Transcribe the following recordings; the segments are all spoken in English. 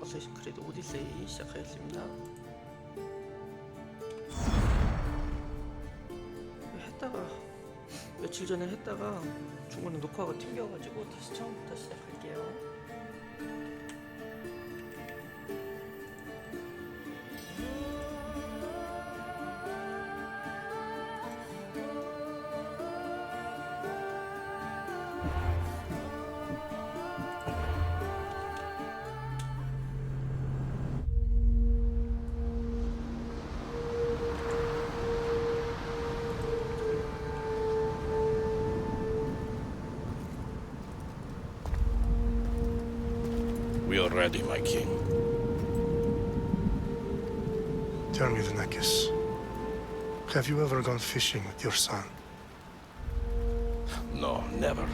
어쌔신 크리드 오디세이 시작하겠습니다. 했다가 며칠 전에 했다가 중간에 녹화가 튕겨가지고 다시 처음부터 시작할게요. We are ready, my king. Tell me, the Nekis. Have you ever gone fishing with your son? No, never.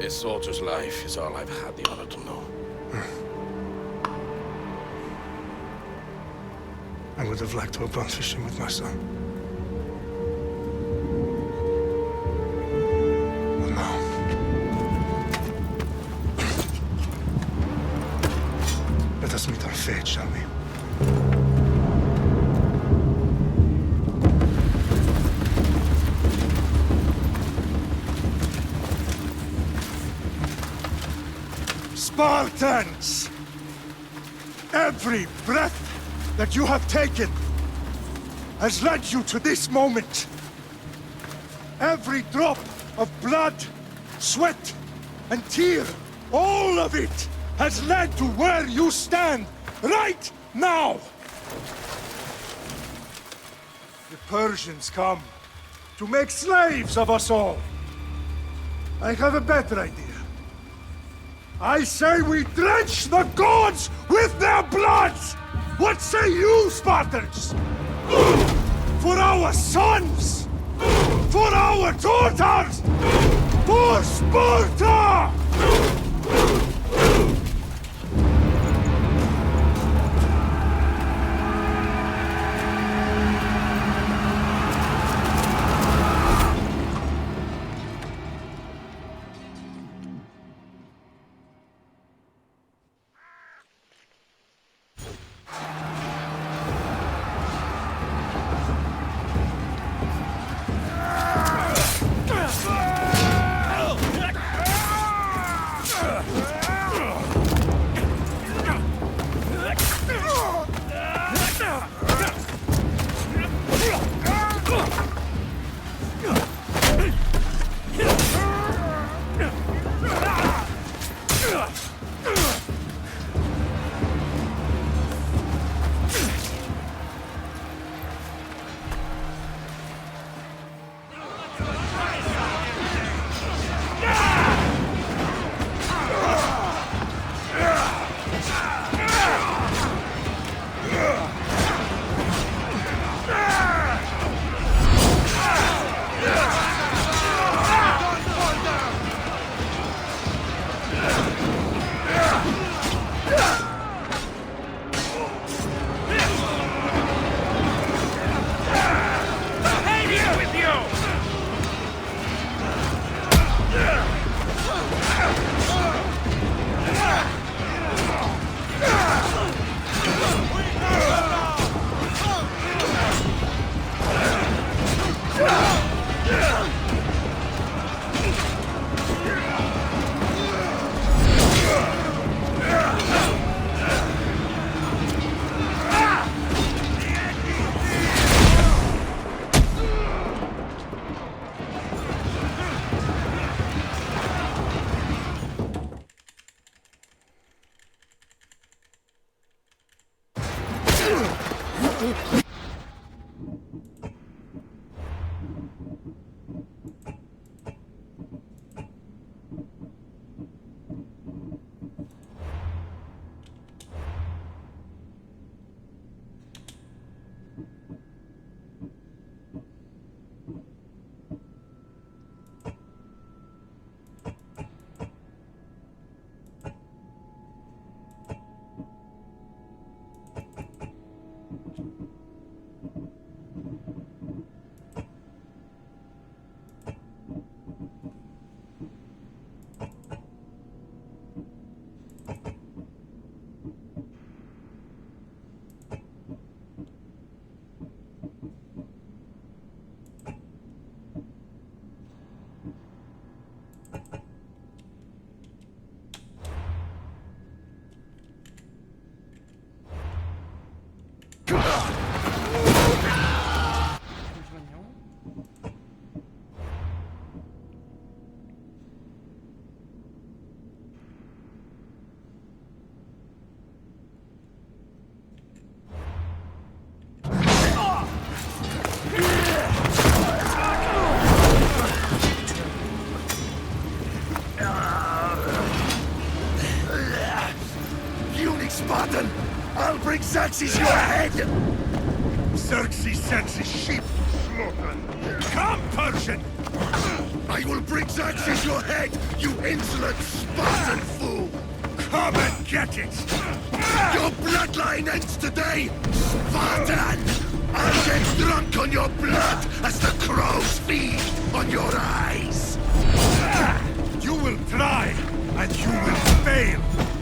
A soldier's life is all I've had the honor to know. I would have liked to have gone fishing with my son. But now... Let us meet our fate, shall we? Spartans! Every breath that you have taken has led you to this moment. Every drop of blood, sweat, and tear, all of it has led to where you stand right now. The Persians come to make slaves of us all. I have a better idea. I say we drench the gods with their blood! What say you, Spartans? For our sons! For our daughters! For Sparta! Spartan! I'll bring Xerxes your head! Xerxes sends his sheep slaughtered. Come, Persian! I will bring Xerxes your head, you insolent Spartan fool! Come and get it! Your bloodline ends today, Spartan! I'll get drunk on your blood as the crows feed on your eyes! You will try, and you will fail!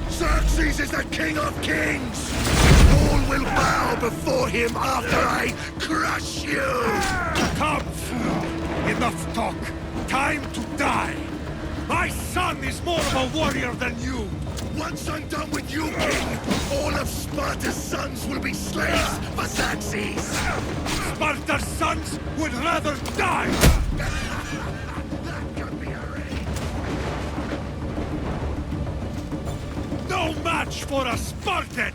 Xerxes is the king of kings! All will bow before him after I crush you! Come, fool! Enough talk! Time to die! My son is more of a warrior than you! Once I'm done with you, king, all of Sparta's sons will be slaves for Xerxes! Sparta's sons would rather die! That could be arranged! No match for a Spartan!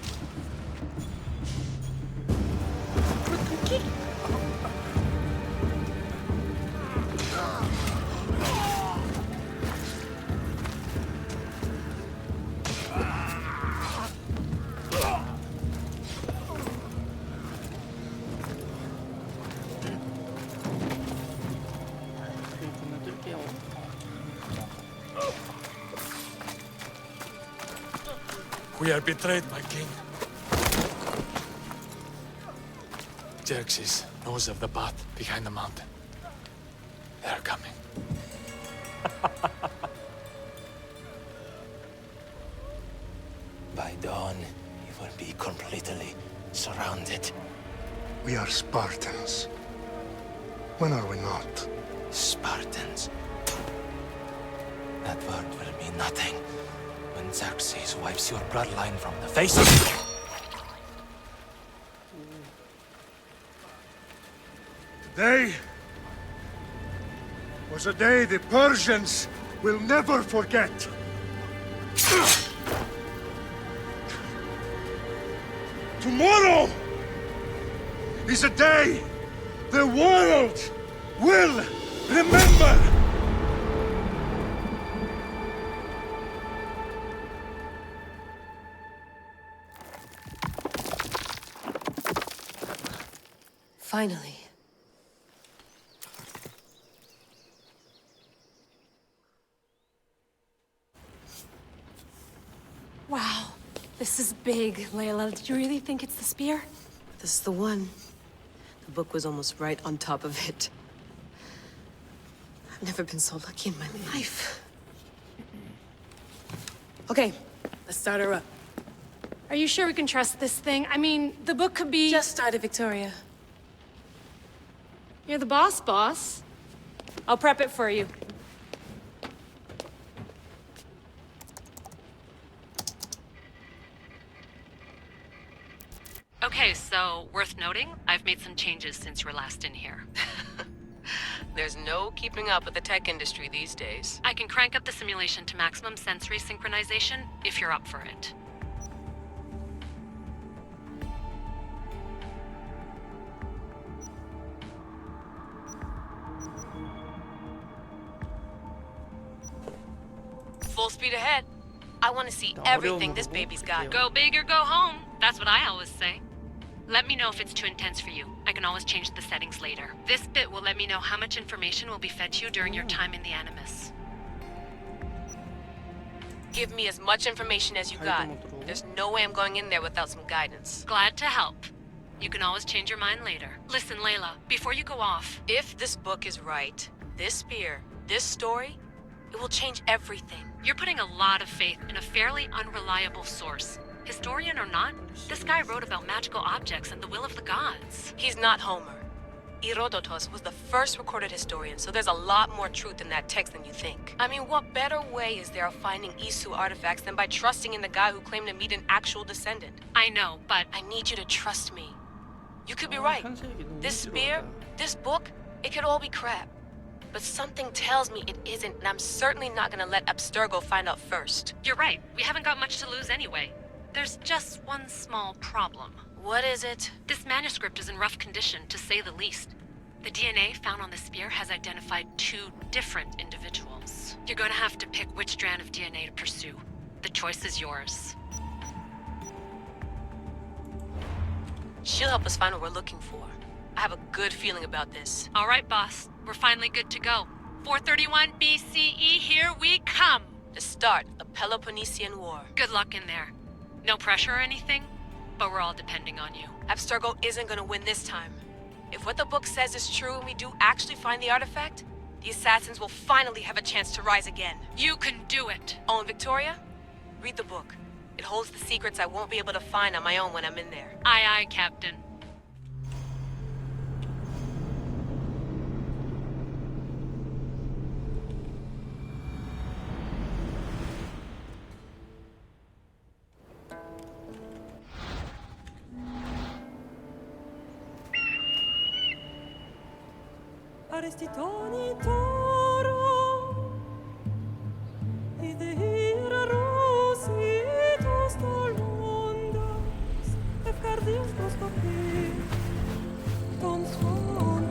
건너뛸게요. We are betrayed, my king. Xerxes knows of the path behind the mountain. They're coming. By dawn, you will be completely surrounded. We are Spartans. When are we not? Spartans. That word will mean nothing when Xerxes wipes your bloodline from the face of... Today was a day the Persians will never forget. Tomorrow is a day the world will remember. Finally. Wow, this is big, Layla. Did you really think it's the spear? This is the one. The book was almost right on top of it. I've never been so lucky in my life. Okay, let's start her up. Are you sure we can trust this thing? I mean, the book could be... Just started, Victoria. You're the boss. I'll prep it for you. Okay, so worth noting, I've made some changes since you were last in here. There's no keeping up with the tech industry these days. I can crank up the simulation to maximum sensory synchronization if you're up for it. Full speed ahead. I want to see everything this baby's got. Go big or go home. That's what I always say. Let me know if it's too intense for you. I can always change the settings later. This bit will let me know how much information will be fed to you during your time in the Animus. Give me as much information as you got. There's no way I'm going in there without some guidance. Glad to help. You can always change your mind later. Listen, Layla, before you go off... If this book is right, this spear, this story, it will change everything. You're putting a lot of faith in a fairly unreliable source. Historian or not, this guy wrote about magical objects and the will of the gods. He's not Homer. Herodotus was the first recorded historian, so there's a lot more truth in that text than you think. I mean, what better way is there of finding Isu artifacts than by trusting in the guy who claimed to meet an actual descendant? I know, but... I need you to trust me. You could be right. This spear, this book, it could all be crap. But something tells me it isn't, and I'm certainly not gonna let Abstergo find out first. You're right. We haven't got much to lose anyway. There's just one small problem. What is it? This manuscript is in rough condition, to say the least. The DNA found on the spear has identified 2 different individuals. You're gonna have to pick which strand of DNA to pursue. The choice is yours. She'll help us find what we're looking for. I have a good feeling about this. All right, boss. We're finally good to go. 431 BCE, here we come. The start of the Peloponnesian War. Good luck in there. No pressure or anything, but we're all depending on you. Abstergo isn't gonna win this time. If what the book says is true and we do actually find the artifact, the assassins will finally have a chance to rise again. You can do it. Oh, and Victoria? Read the book. It holds the secrets I won't be able to find on my own when I'm in there. Aye, aye, Captain. Arrestitoni toro Idehira rositos tolmondas Efcardios proskopi Ton son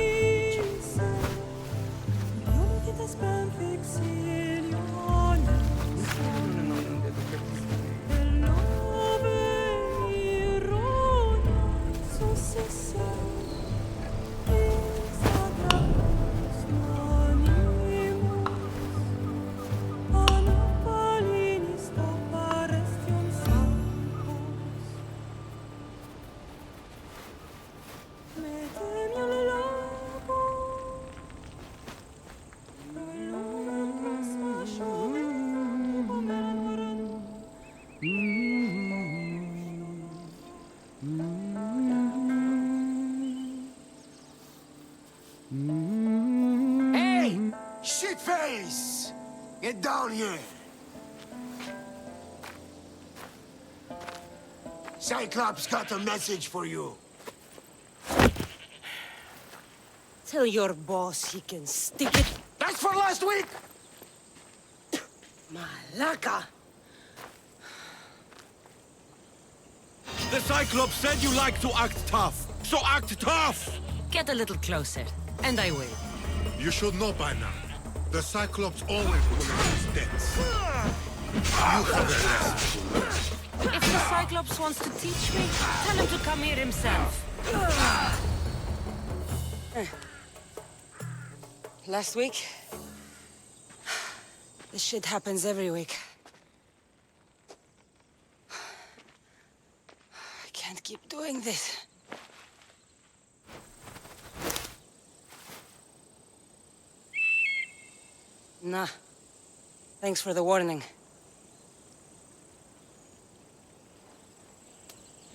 Pagalenisa Ionitas ben fixilionis Hey! Shitface! Get down here! Cyclops got a message for you. Tell your boss he can stick it. That's for last week! Malaka! The Cyclops said you like to act tough, so act tough! Get a little closer, and I will. You should know by now. The Cyclops always collects debts. You have the rest. If the Cyclops wants to teach me, tell him to come here himself. Last week? This shit happens every week. I can't keep doing this. Nah. Thanks for the warning.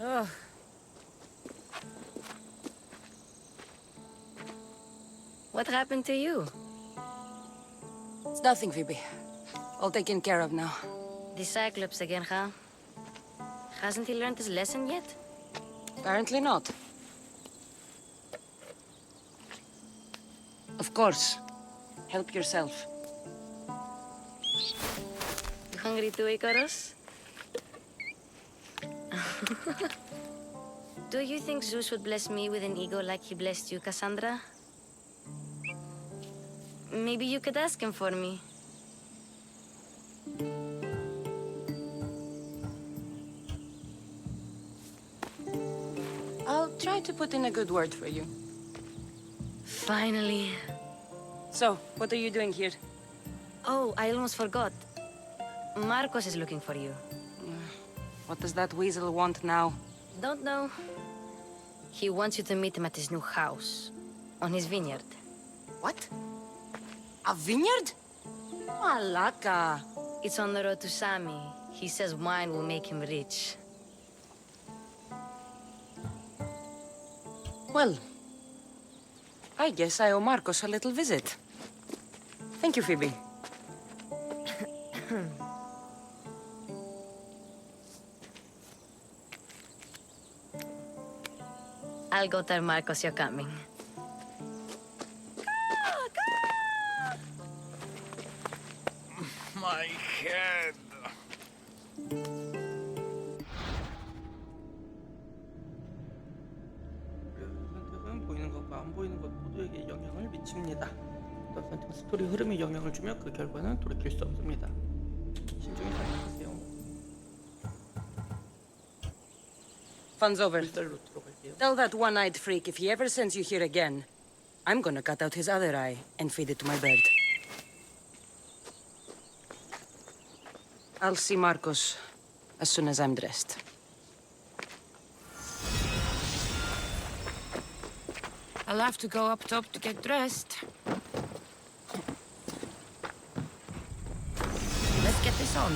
Oh. What happened to you? It's nothing, Phoebe. All taken care of now. The Cyclops again, huh? Hasn't he learned his lesson yet? Apparently not. Of course. Help yourself. You hungry too, Icarus? Do you think Zeus would bless me with an ego like he blessed you, Cassandra? Maybe you could ask him for me. I'll try to put in a good word for you. Finally. So, what are you doing here? Oh, I almost forgot. Marcos is looking for you. What does that weasel want now? Don't know. He wants you to meet him at his new house. On his vineyard. What? A vineyard? Malaka. It's on the road to Sami. He says wine will make him rich. Well, I guess I owe Marcos a little visit. Thank you, Phoebe. I'll go tell Marcos you're coming. My head. 선택은 보이는 것과 안 보이는 것 모두에게 영향을 미칩니다. 어떤 선택은 스토리 흐름에 영향을 주며 그 결과는 돌이킬 수 없습니다. 신중히 생각하세요. Fun's over. 물살로 들어갈게요. Tell that one-eyed freak if he ever sends you here again, I'm gonna cut out his other eye and feed it to my bird. I'll see Marcos as soon as I'm dressed. I'll have to go up top to get dressed. Let's get this on.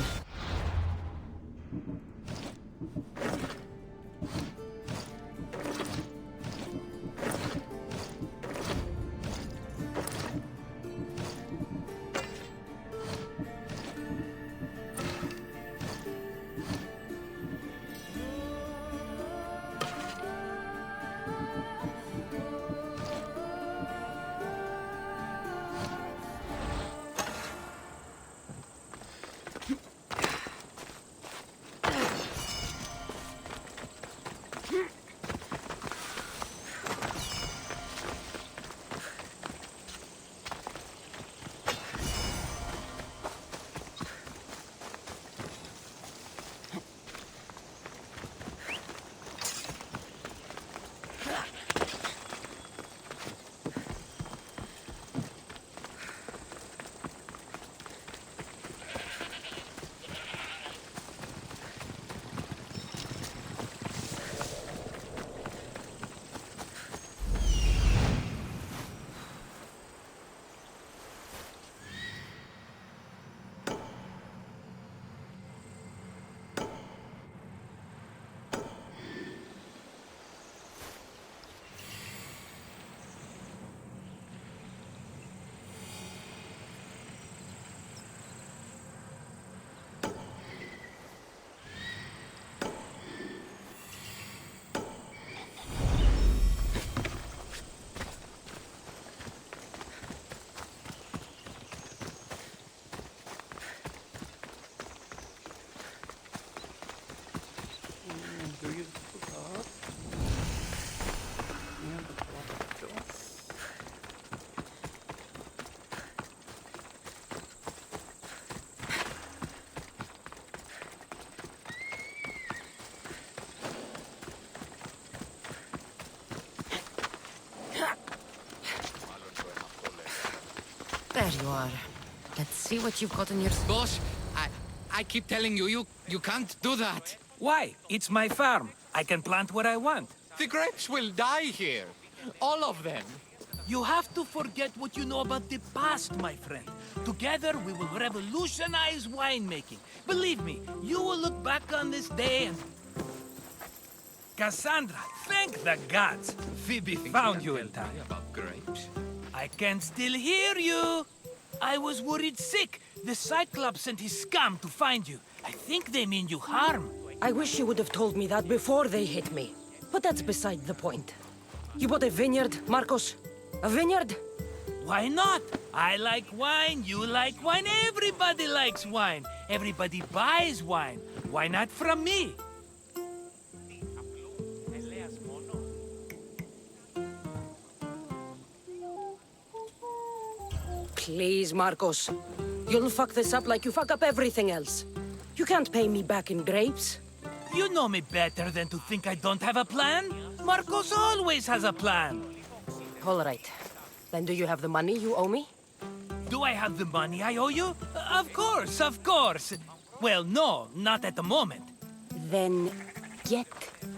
여기 수가 그냥부터 와봤죠. There you are. Let's see what you've got in your... Boss, I keep telling you, you can't do that. Why? It's my farm. I can plant what I want. The grapes will die here. All of them. You have to forget what you know about the past, my friend. Together, we will revolutionize winemaking. Believe me, you will look back on this day and... Cassandra, thank the gods. Phoebe found you in time. About grapes. I can still hear you. I was worried sick. The Cyclops sent his scum to find you. I think they mean you harm. I wish you would have told me that before they hit me. But that's beside the point. You bought a vineyard, Marcos? A vineyard? Why not? I like wine, you like wine, everybody likes wine. Everybody buys wine. Why not from me? Please, Marcos. You'll fuck this up like you fuck up everything else. You can't pay me back in grapes. You know me better than to think I don't have a plan. Marcos always has a plan. All right. Then do you have the money you owe me? Do I have the money I owe you? Of course, of course. Well, no, not at the moment. Then get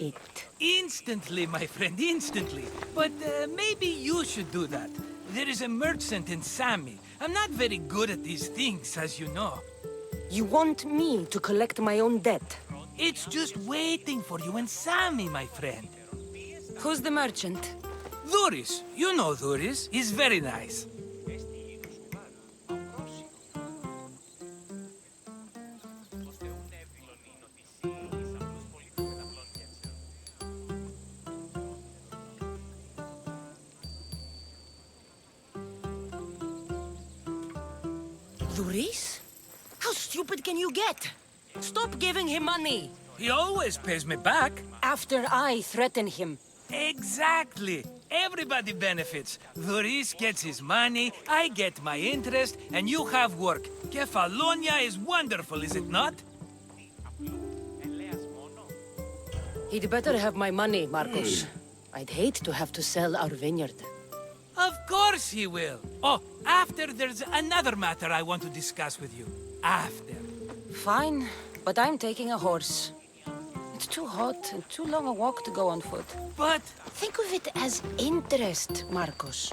it. Instantly, my friend, instantly. But maybe you should do that. There is a merchant in Sami. I'm not very good at these things, as you know. You want me to collect my own debt? It's just waiting for you in Sami, my friend. Who's the merchant? Duris. You know Duris. He's very nice. Duris? How stupid can you get? Stop giving him money! He always pays me back. After I threaten him. Exactly. Everybody benefits. Doris gets his money, I get my interest, and you have work. Kefalonia is wonderful, is it not? He'd better have my money, Marcos. I'd hate to have to sell our vineyard. Of course he will. Oh, after there's another matter I want to discuss with you. After. Fine, but I'm taking a horse. It's too hot and too long a walk to go on foot. But Think of it as interest, Marcos.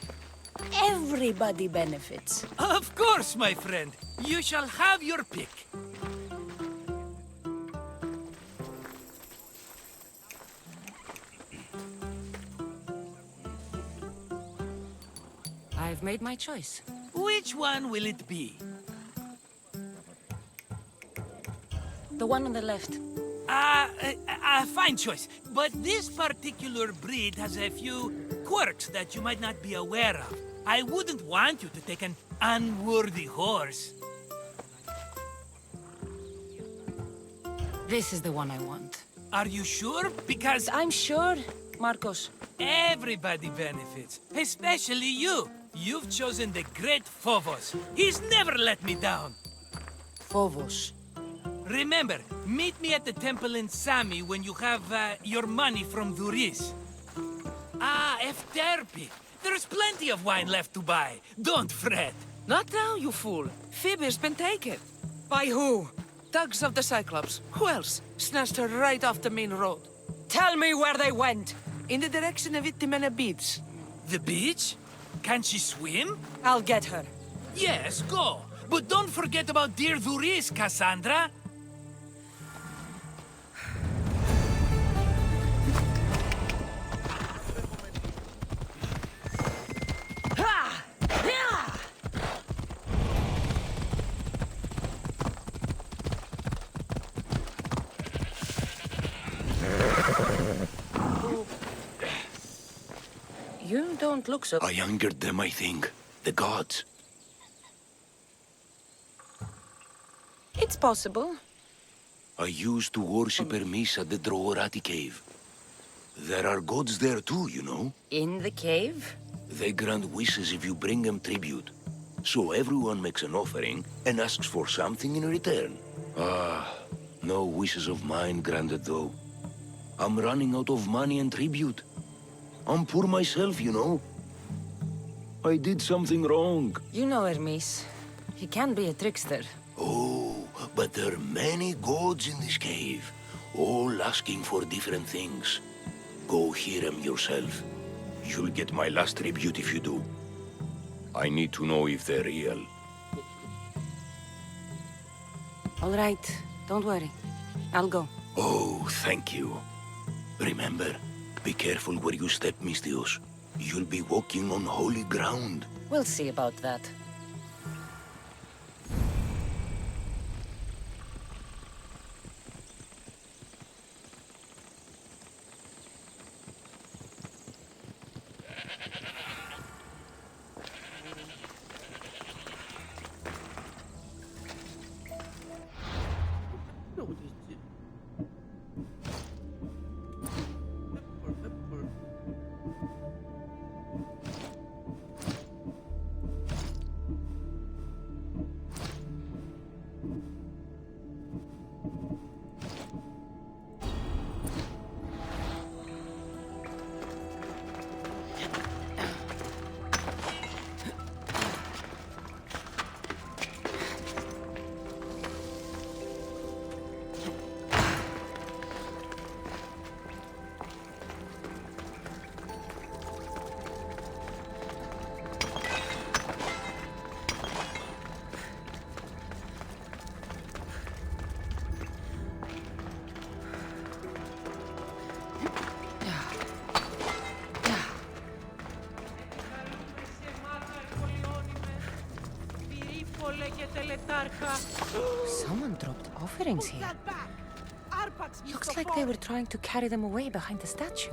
Everybody benefits. of course, my friend. You shall have your pick. I've made my choice. Which one will it be? The one on the left. Fine choice. But this particular breed has a few quirks that you might not be aware of. I wouldn't want you to take an unworthy horse. This is the one I want. Are you sure? Because I'm sure, Marcos. everybody benefits, especially you. You've chosen the great Phobos. He's never let me down. Phobos. Remember, meet me at the temple in Sami when you have your money from Duris. Ah, Efterpi. There's plenty of wine left to buy. Don't fret. Not now, you fool. Phoebe's been taken. By who? Thugs of the Cyclops. Who else? Snatched her right off the main road. Tell me where they went. In the direction of Itimena Beach. The beach? Can she swim? I'll get her. Yes, go. But don't forget about dear Duris, Cassandra. You don't look so... I angered them, I think. The gods. It's possible. I used to worship Hermes at the Droorati cave. There are gods there too, you know. In the cave? They grant wishes if you bring them tribute. So everyone makes an offering and asks for something in return. Ah, no wishes of mine granted though. I'm running out of money and tribute. I'm poor myself, you know. I did something wrong. You know Hermes. He can be a trickster. Oh, but there are many gods in this cave, all asking for different things. Go hear them yourself. You'll get my last tribute if you do. I need to know if they're real. All right. Don't worry. I'll go. Oh, thank you. Remember, be careful where you step, Mistios. You'll be walking on holy ground. We'll see about that. 어디 있지? 횃불. Someone dropped offerings here. Looks like they were trying to carry them away behind the statue.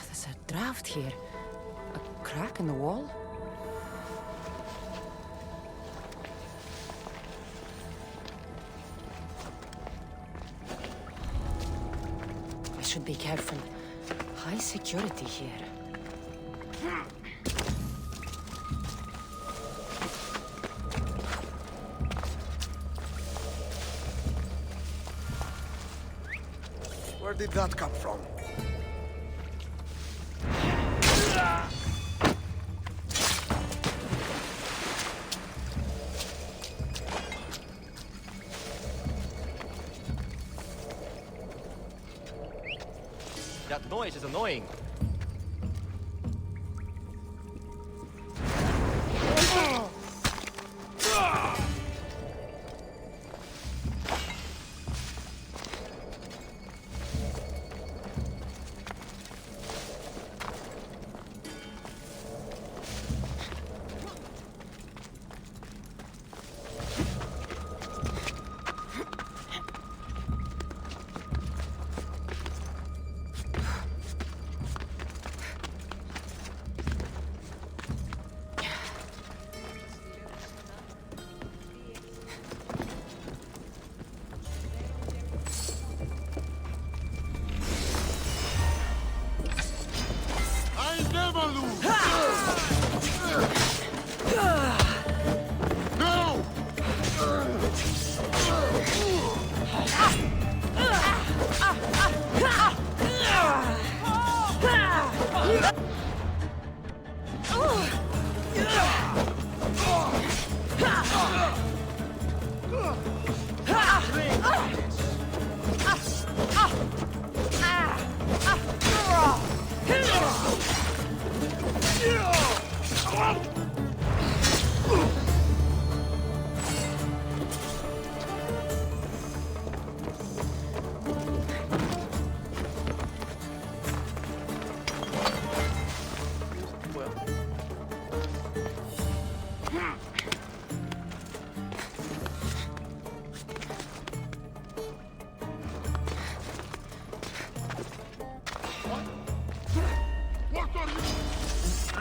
There's a draft crack in the wall? I should be careful. High security here. Where did that come from? That noise is annoying.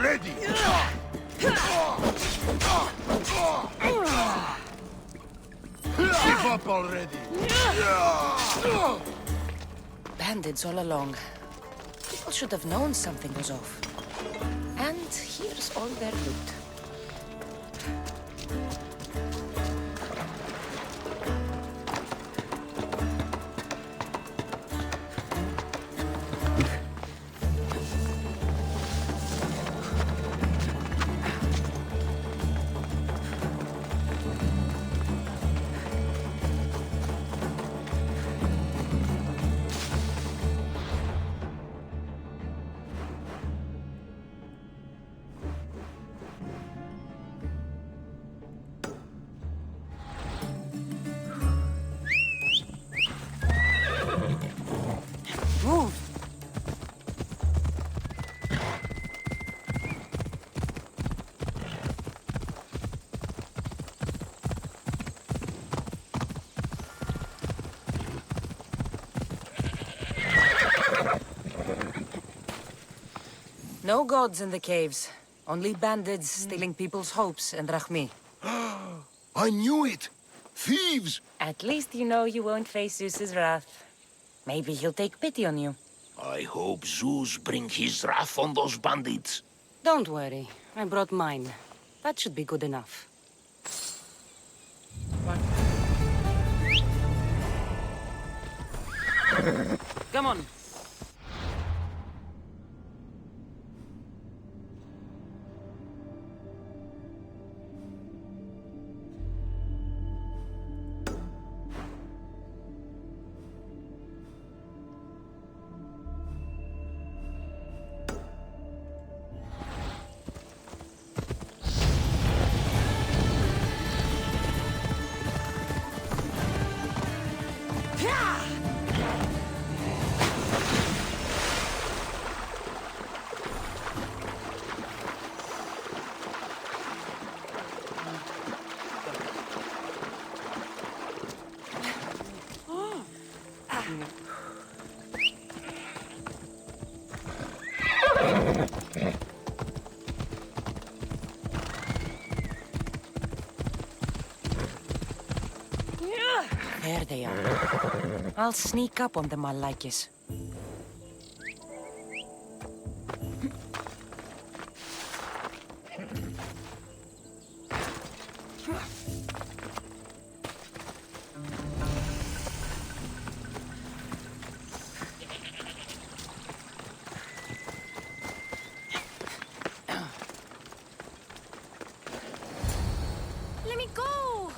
Ready! Give up already! Bandits all along. People should have known something was off. And here's all their loot. Move! No gods in the caves. Only bandits stealing people's hopes and Rahmi. I knew it! Thieves! At least you know you won't face Zeus's wrath. Maybe he'll take pity on you. I hope Zeus bring his wrath on those bandits. Don't worry. I brought mine. That should be good enough. Come on. There they are. I'll sneak up on them, Malakis. Let me go!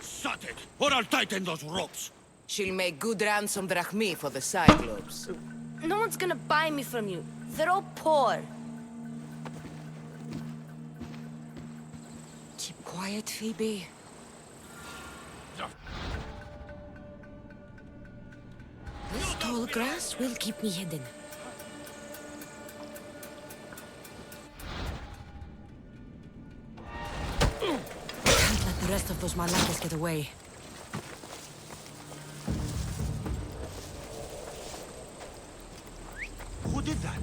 Shut it, or I'll tighten those ropes. She'll make good ransom drachmi for the Cyclops. No one's gonna buy me from you. They're all poor. Keep quiet, Phoebe. This tall grass will keep me hidden. Can't let the rest of those Malakis get away. Who did that?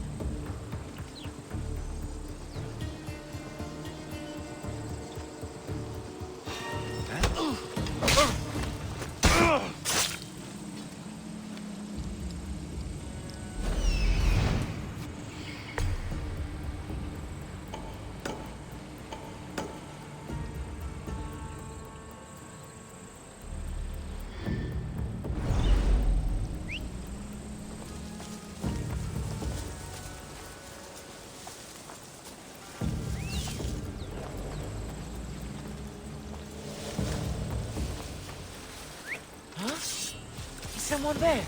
Is someone there?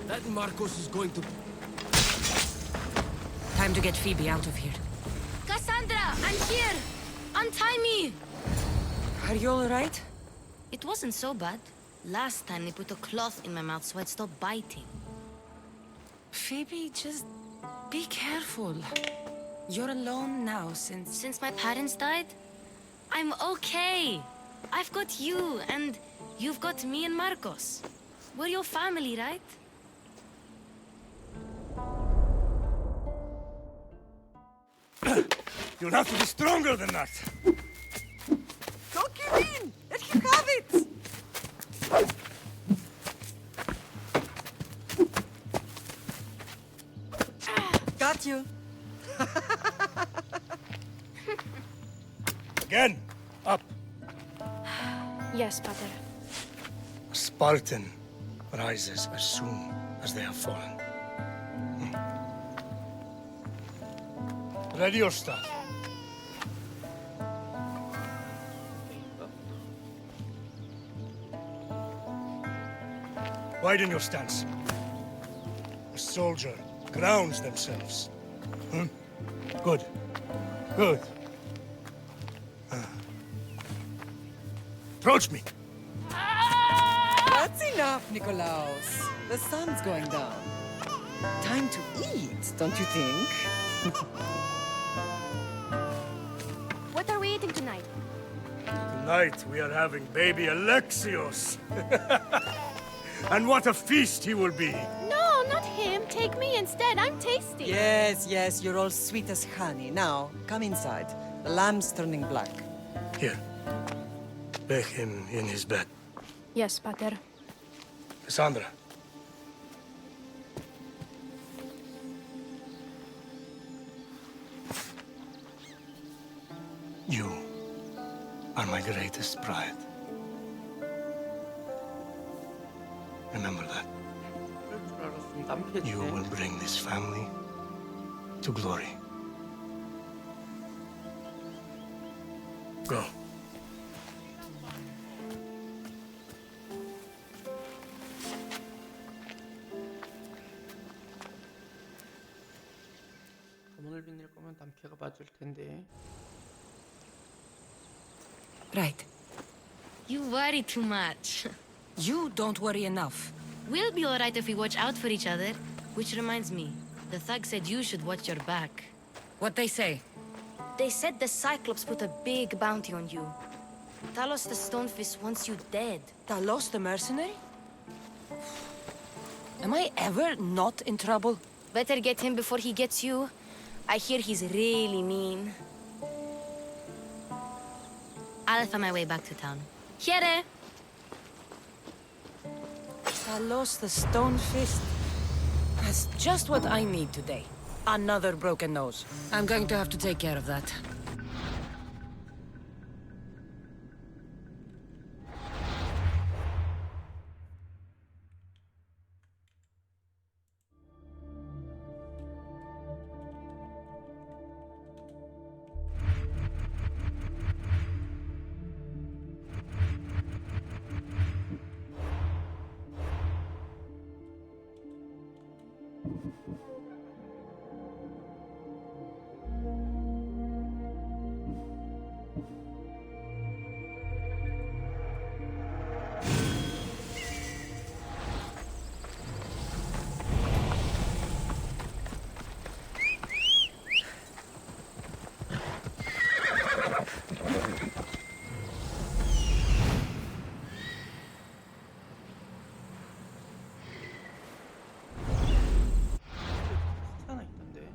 That Marcos is going to... Time to get Phoebe out of here. Cassandra, I'm here! Untie me! Are you all right? It wasn't so bad. Last time they put a cloth in my mouth so I'd stop biting. Phoebe, just be careful. You're alone now since... Since my parents died, I'm okay. I've got you, and you've got me and Marcos. We're your family, right? You'll have to be stronger than that. Don't give in! Let him have it! Got you. Again, up. Yes, Pater. A Spartan rises as soon as they have fallen. Ready your staff. Widen your stance. A soldier grounds themselves. Good. Good. Approach me. That's enough, Nikolaos. The sun's going down. Time to eat, don't you think? What are we eating tonight? Tonight we are having baby Alexios. And what a feast he will be. No, not him. Take me instead. I'm tasty. Yes, yes, you're all sweet as honey. Now, come inside. The lamb's turning black. Here. Lay him in his bed. Yes, Pater. Cassandra. You are my greatest pride. Remember that. You will bring this family to glory. Go. 가문을 빛낼 거면 남캐가 맞을 텐데. Right. You worry too much. You don't worry enough. We'll be alright if we watch out for each other. Which reminds me, the thug said you should watch your back. What they say? They said the Cyclops put a big bounty on you. Talos the Stonefist wants you dead. Talos the mercenary? Am I ever not in trouble? Better get him before he gets you. I hear he's really mean. I'll find my way back to town. Here! Talos the Stone Fist. That's just what I need today. Another broken nose. I'm going to have to take care of that. 하나 있던데.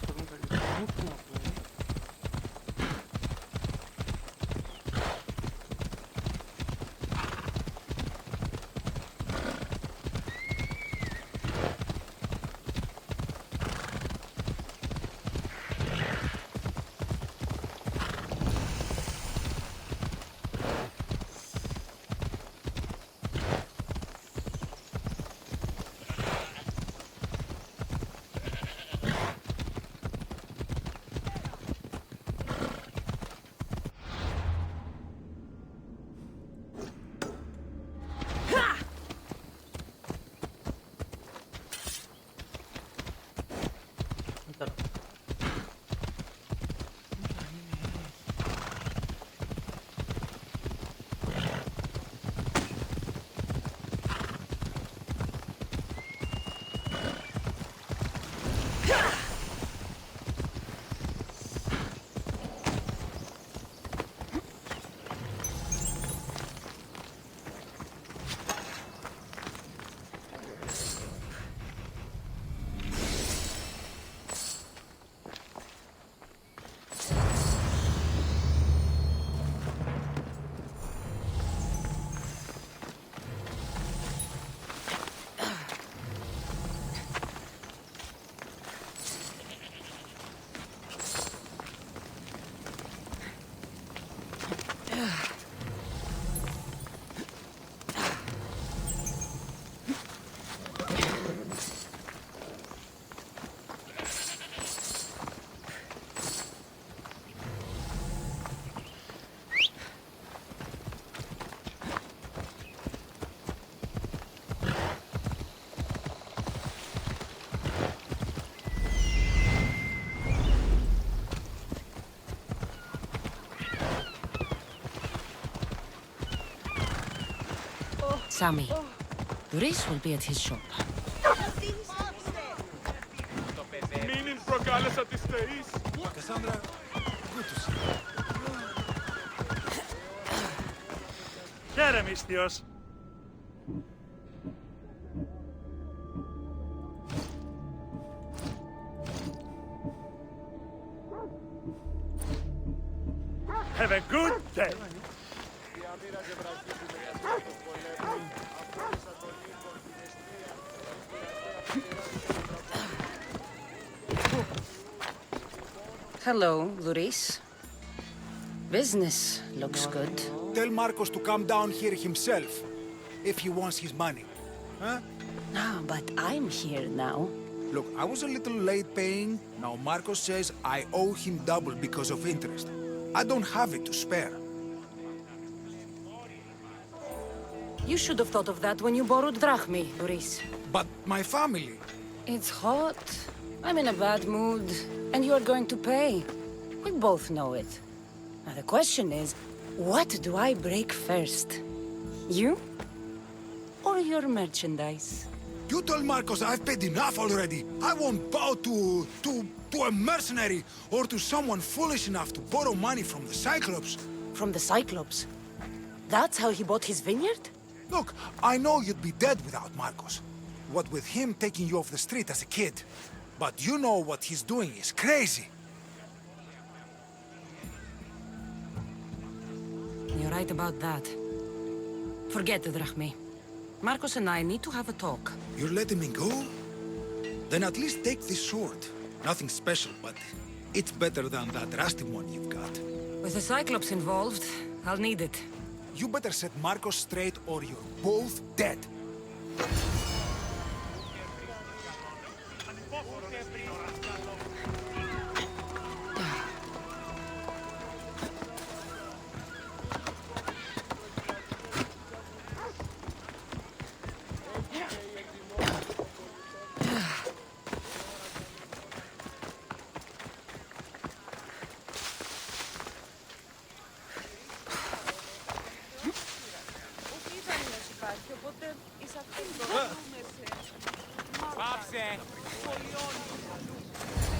적응 관리 너무 편하고. 따라. Sammy. Doris will be at his shop. Meaning προκάλεσα τις θεείς. Cassandra, good to see you. Χαίρε, μυστιος. Have a good day. Hello, Doris. Business looks good. Tell Marcos to come down here himself, if he wants his money. Huh? No, but I'm here now. Look, I was a little late paying. Now Marcos says I owe him double because of interest. I don't have it to spare. You should have thought of that when you borrowed drachmi, Doris. But my family... It's hot. I'm in a bad mood, and you are going to pay. We both know it. Now the question is, what do I break first? You? Or your merchandise? You told Marcos I've paid enough already. I won't bow to a mercenary or to someone foolish enough to borrow money from the Cyclops. From the Cyclops? That's how he bought his vineyard? Look, I know you'd be dead without Marcos. What with him taking you off the street as a kid. But you know what he's doing is crazy. You're right about that. Forget the drachmi. Marcos and I need to have a talk. You're letting me go? Then at least take this sword. Nothing special, but it's better than that rusty one you've got. With the Cyclops involved, I'll need it. You better set Marcos straight or you're both dead.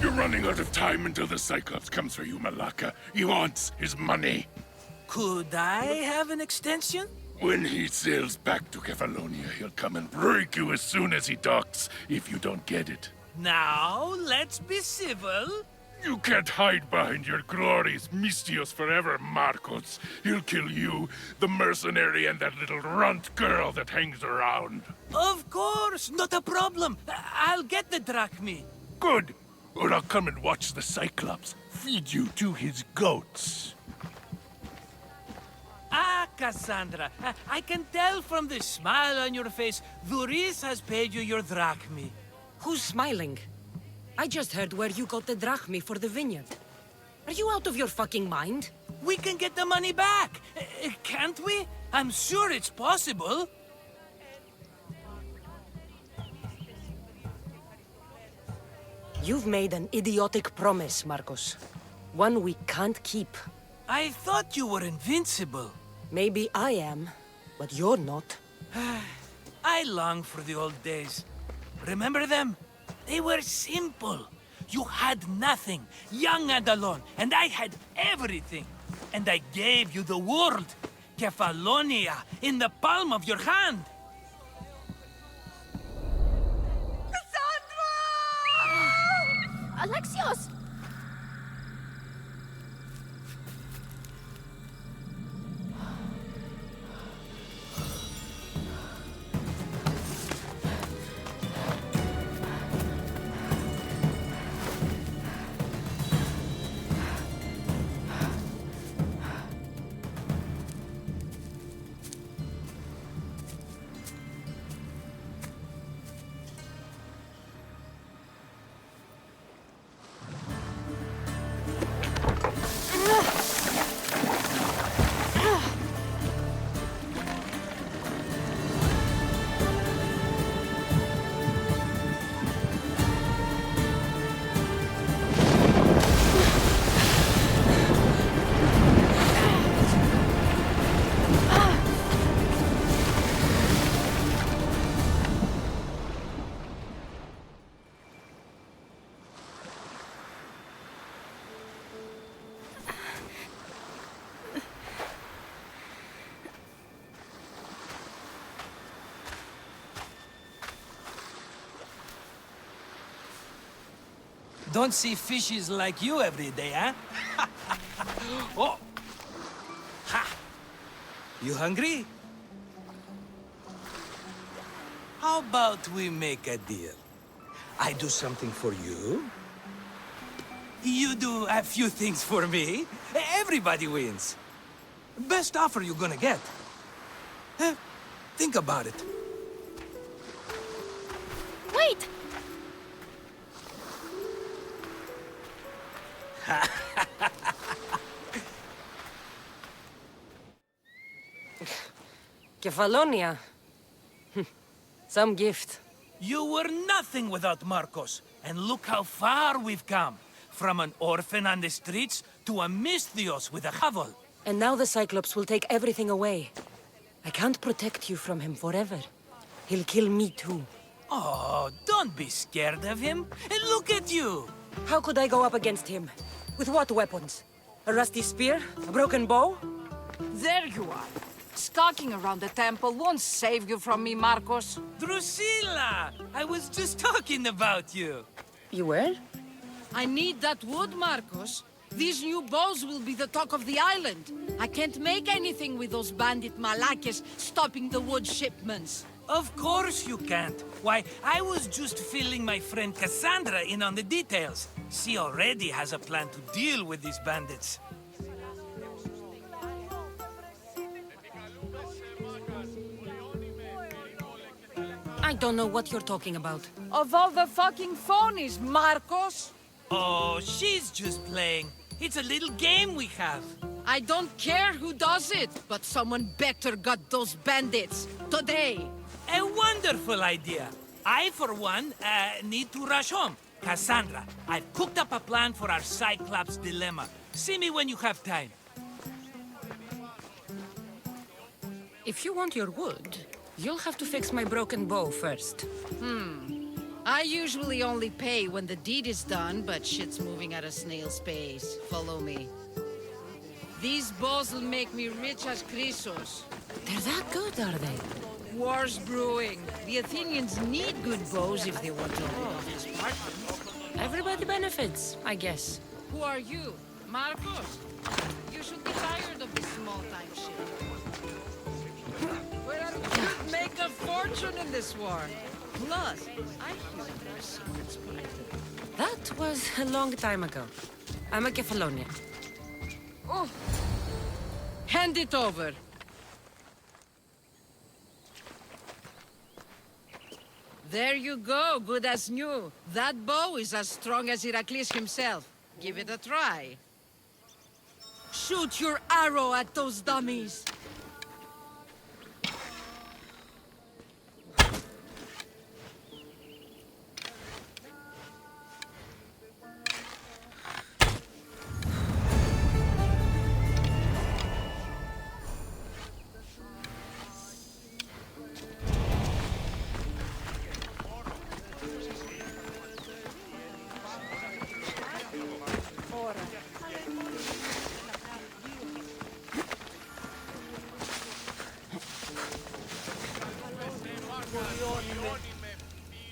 You're running out of time until the Cyclops comes for you, Malaka. He wants his money. Could I have an extension? When he sails back to Kefalonia, he'll come and break you as soon as he docks, if you don't get it. Now, let's be civil. You can't hide behind your glorious Mistios forever, Marcos. He'll kill you, the mercenary, and that little runt girl that hangs around. Of course, not a problem. I'll get the drachmi. Good. Or I'll come and watch the Cyclops feed you to his goats. Ah, Cassandra, I can tell from the smile on your face, Duris has paid you your drachmi. Who's smiling? I just heard where you got the drachmi for the vineyard. Are you out of your fucking mind? We can get the money back, can't we? I'm sure it's possible. You've made an idiotic promise, Marcos. One we can't keep. I thought you were invincible. Maybe I am, but you're not. I long for the old days. Remember them? They were simple. You had nothing, young and alone, and I had everything. And I gave you the world, Kefalonia, in the palm of your hand. Alexios! Don't see fishes like you every day, huh? Oh! Ha! You hungry? How about we make a deal? I do something for you. You do a few things for me. Everybody wins. Best offer you're gonna get. Think about it. Wait! Kefalonia. Some gift. You were nothing without Marcos, and look how far we've come. From an orphan on the streets to a Misthios with a javel. And now the Cyclops will take everything away. I can't protect you from him forever. He'll kill me too. Oh, don't be scared of him. And look at you. How could I go up against him? With what weapons? A rusty spear? A broken bow? There you are. Skulking around the temple won't save you from me, Marcos. Drusilla! I was just talking about you. You were? I need that wood, Marcos. These new bows will be the talk of the island. I can't make anything with those bandit malakes stopping the wood shipments. Of course you can't. Why, I was just filling my friend Cassandra in on the details. She already has a plan to deal with these bandits. I don't know what you're talking about. Of all the fucking phonies, Marcos! Oh, she's just playing. It's a little game we have. I don't care who does it, but someone better got those bandits. Today! A wonderful idea. I, for one, need to rush home. Cassandra, I've cooked up a plan for our Cyclops dilemma. See me when you have time. If you want your wood, you'll have to fix my broken bow first. I usually only pay when the deed is done, but shit's moving at a snail's pace. Follow me. These bows will make me rich as Chrysos. They're that good, are they? War's brewing. The Athenians need good bows if they want to hold off the Spartans. Everybody benefits, I guess. Who are you? Marcos? You should be tired of this small-time shit. You'd make a fortune in this war. Plus, I hear there are secrets private. That was a long time ago. I'm a Kefalonia. Oh! Hand it over. There you go, good as new. That bow is as strong as Heracles himself. Give it a try. Shoot your arrow at those dummies.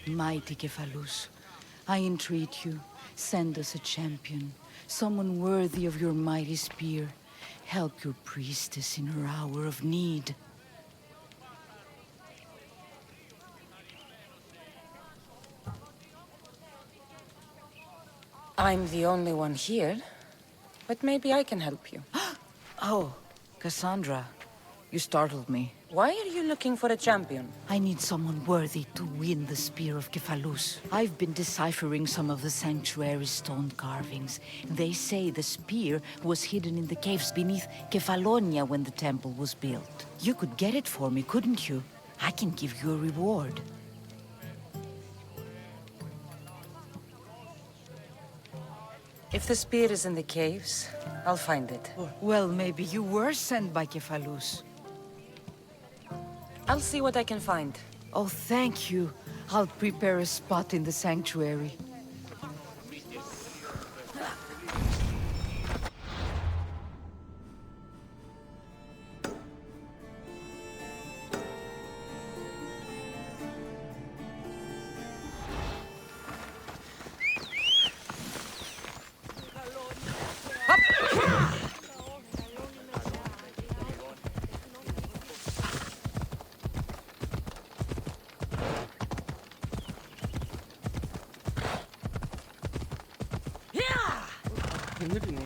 Mighty Cephalus, I entreat you, send us a champion, someone worthy of your mighty spear. Help your priestess in her hour of need. I'm the only one here, but maybe I can help you. Oh, Cassandra, you startled me. Why are you looking for a champion? I need someone worthy to win the Spear of Cephalus. I've been deciphering some of the sanctuary's stone carvings. They say the spear was hidden in the caves beneath Kefalonia when the temple was built. You could get it for me, couldn't you? I can give you a reward. If the spear is in the caves, I'll find it. Well, maybe you were sent by Cephalus. I'll see what I can find. Oh, thank you. I'll prepare a spot in the sanctuary. 웬일이네.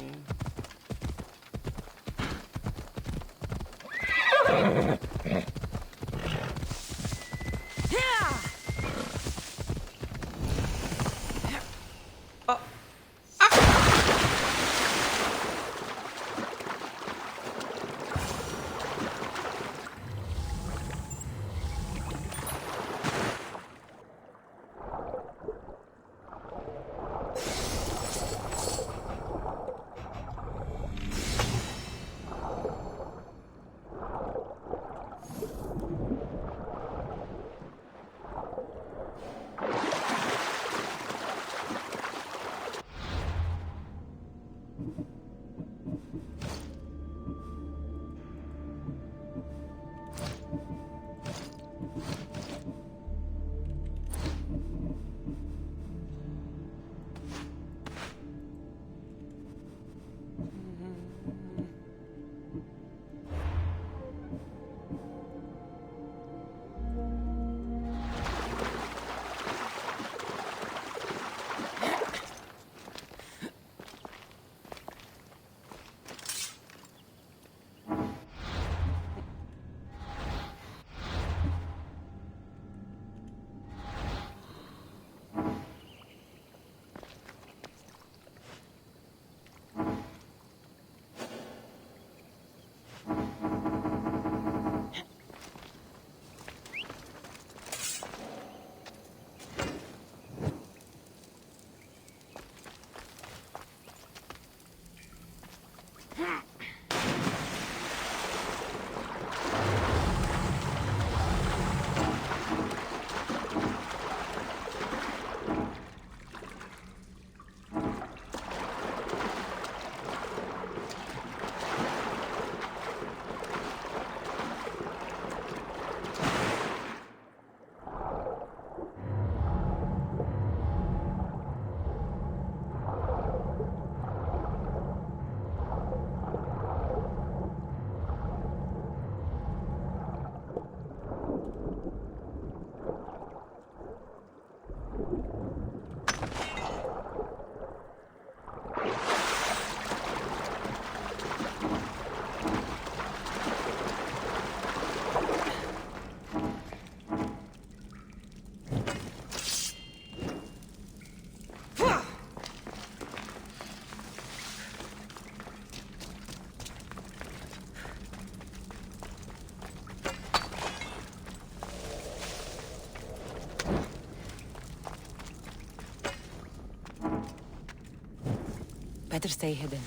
Better stay hidden.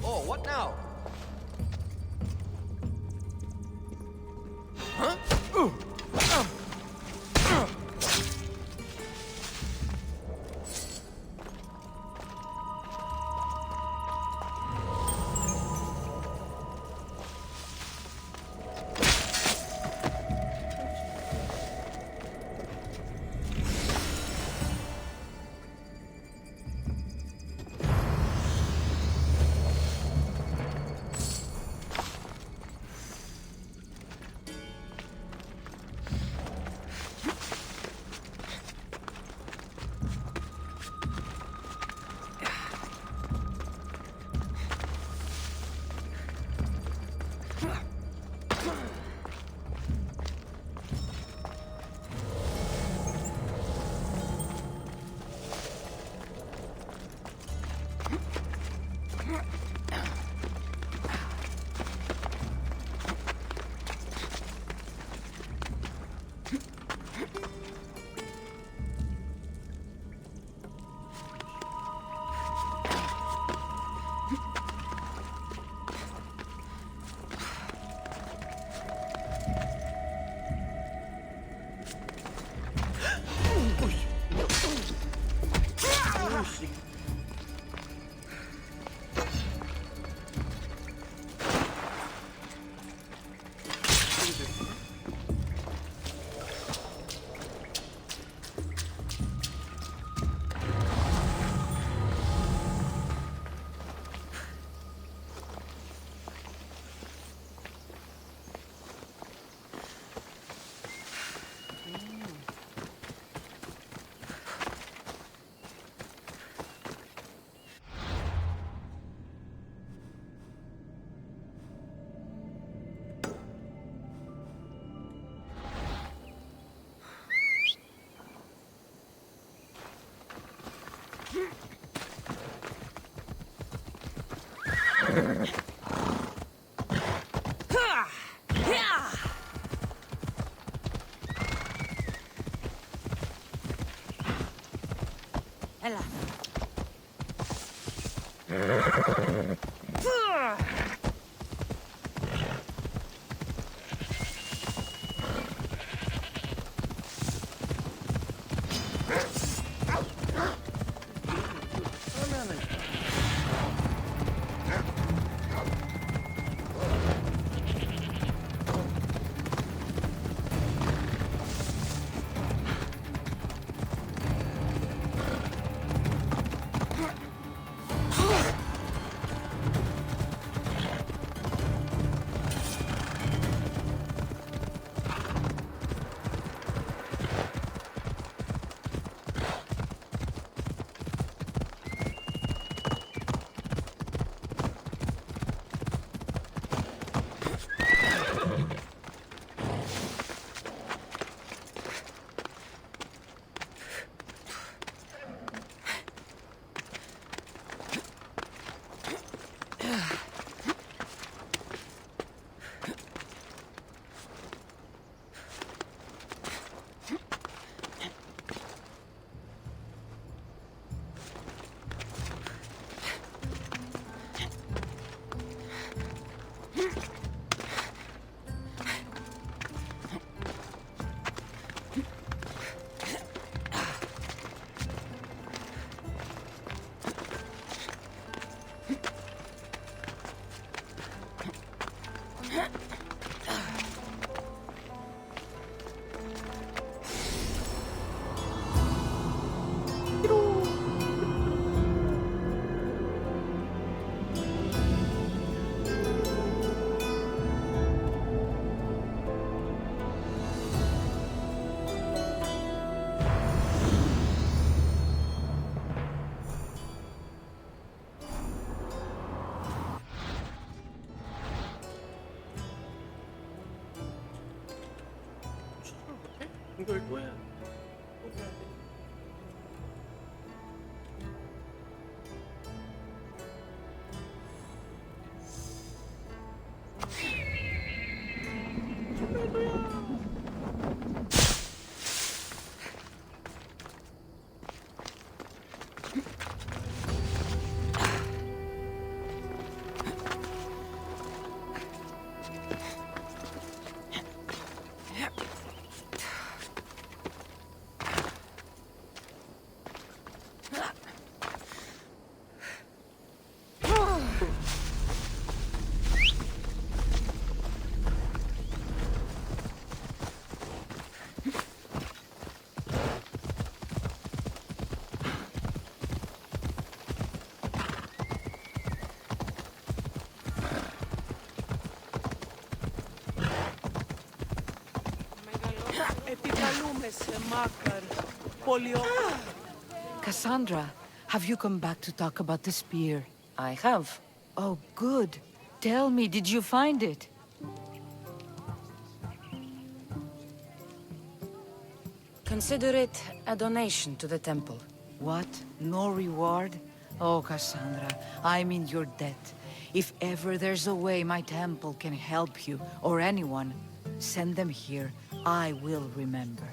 Oh, what now? Huh? Ella. 이걸 또 해야 돼. 또 해야 돼. Cassandra, have you come back to talk about the spear? I have. Oh, good. Tell me, did you find it? Consider it a donation to the temple. What? No reward? Oh, Cassandra, I'm in your debt. If ever there's a way my temple can help you, or anyone, send them here. I will remember.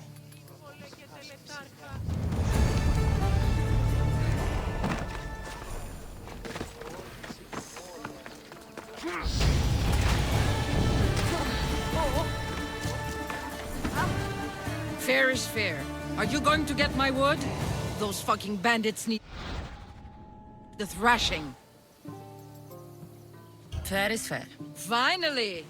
Fair is fair. Are you going to get my wood? Those fucking bandits need the thrashing. Fair is fair. Finally!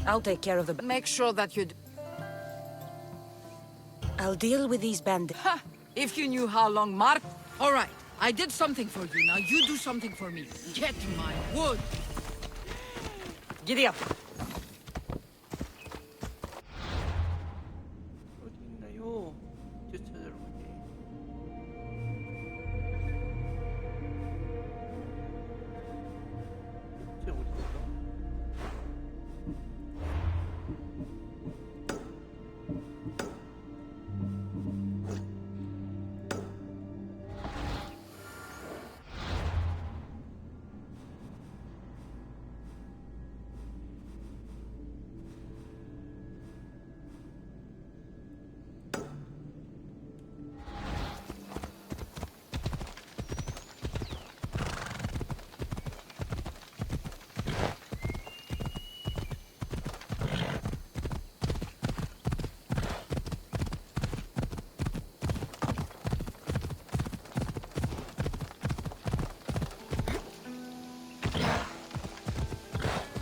I'll take care of the... Make sure that you... I'll deal with these bandits. Ha! If you knew how long Mark... All right, I did something for you. Now you do something for me. Get my wood. Giddy up. 어디 있나요? 저 찾으러 갈게. 쟤 어디 있어?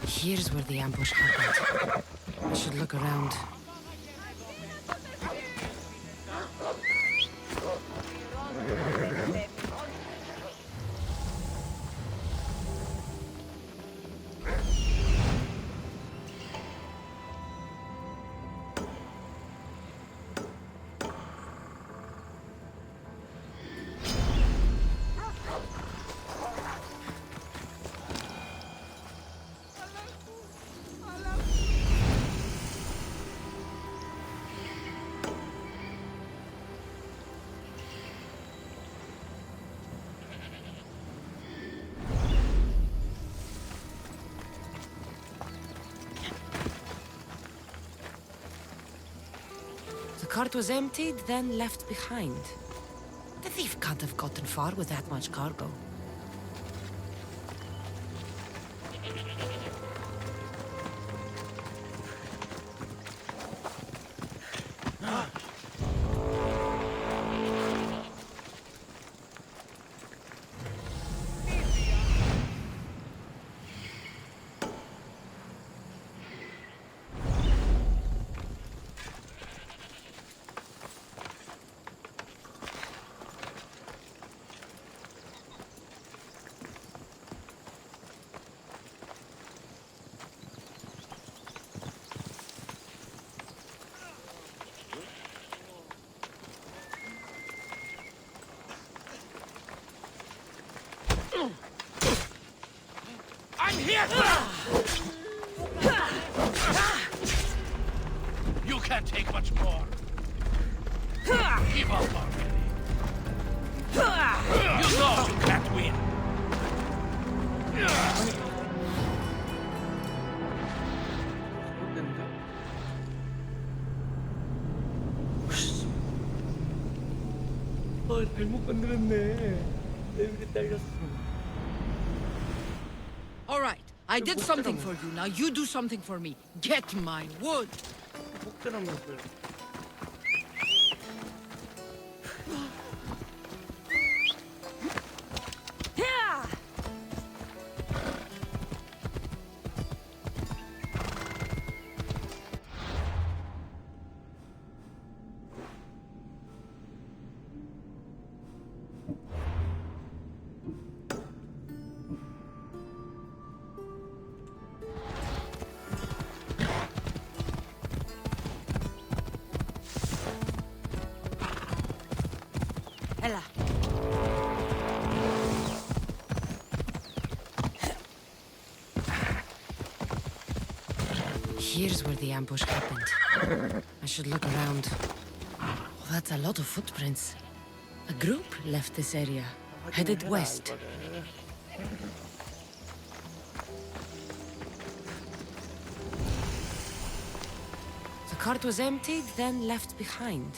Here's where the ambush happened. I should look around. The cart was emptied, then left behind. The thief can't have gotten far with that much cargo. I'm here! You can't take much more. Give up already. You know you can't win. 잘못 건드렸네. 여기 딸렸어. All right, I did something for you. Now you do something for me. Get my wood. 목대라면서요. Ella. Here's where the ambush happened. I should look around. Oh, that's a lot of footprints. A group left this area, headed west. The cart was emptied, then left behind.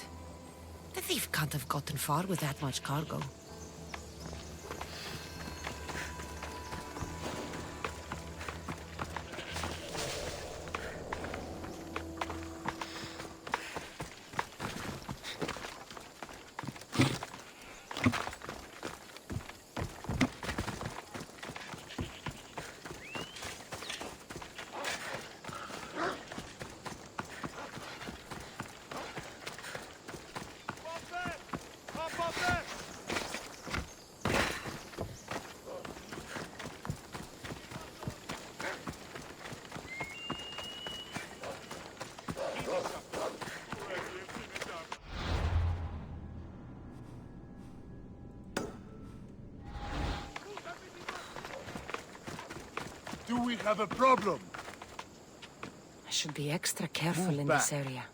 The thief can't have gotten far with that much cargo. Do we have a problem? I should be extra careful Move in back. this area.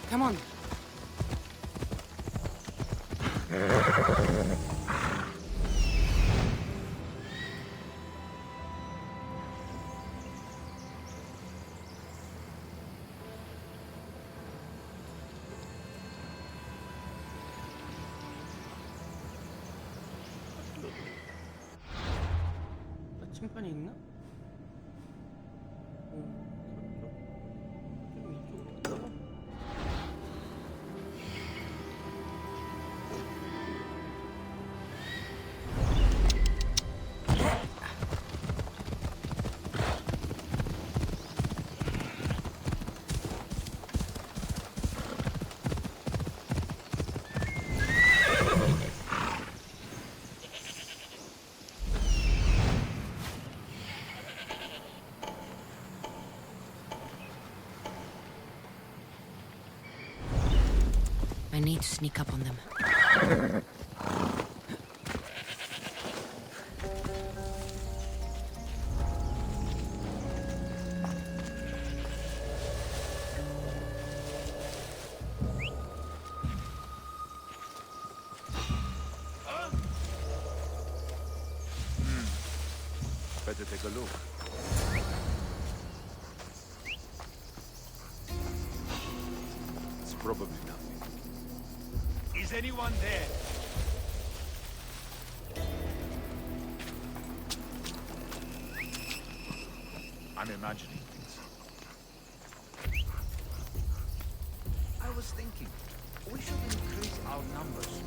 Come on. 나침반이 있나? 좀 이쪽으로 가봐. I need to sneak up on them. Better take a look. It's probably nothing. Is anyone there? I'm imagining things. was thinking, we should increase our numbers.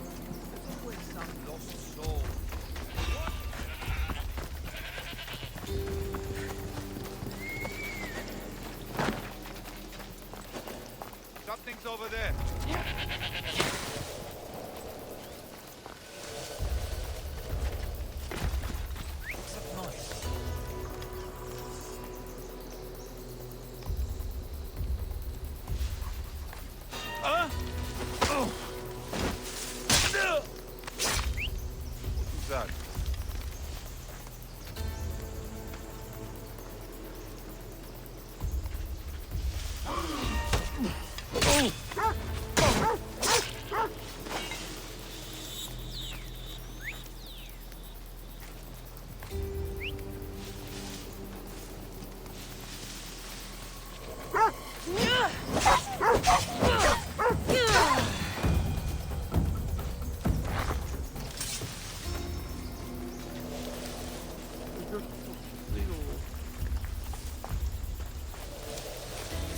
There's always some lost soul. Something's over there. What's that noise? Huh? Oh. What was that?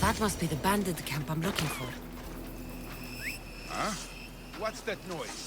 That must be the bandit camp I'm looking for. Huh? What's that noise?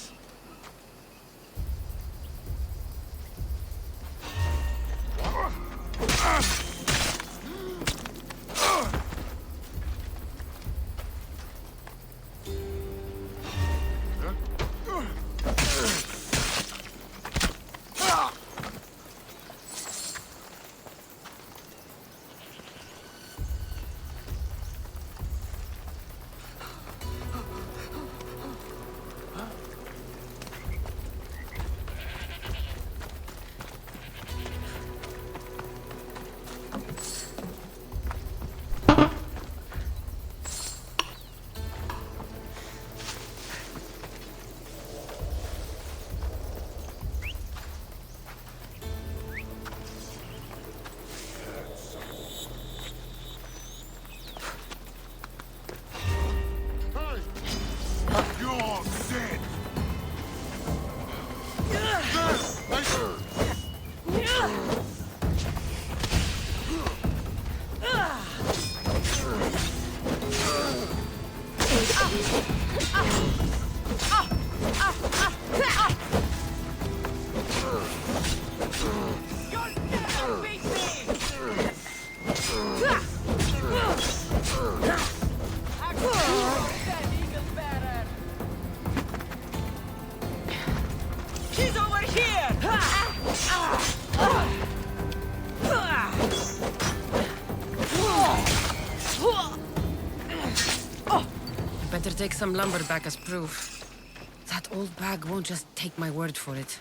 She's over here! Better take some lumber back as proof. That old bag won't just take my word for it.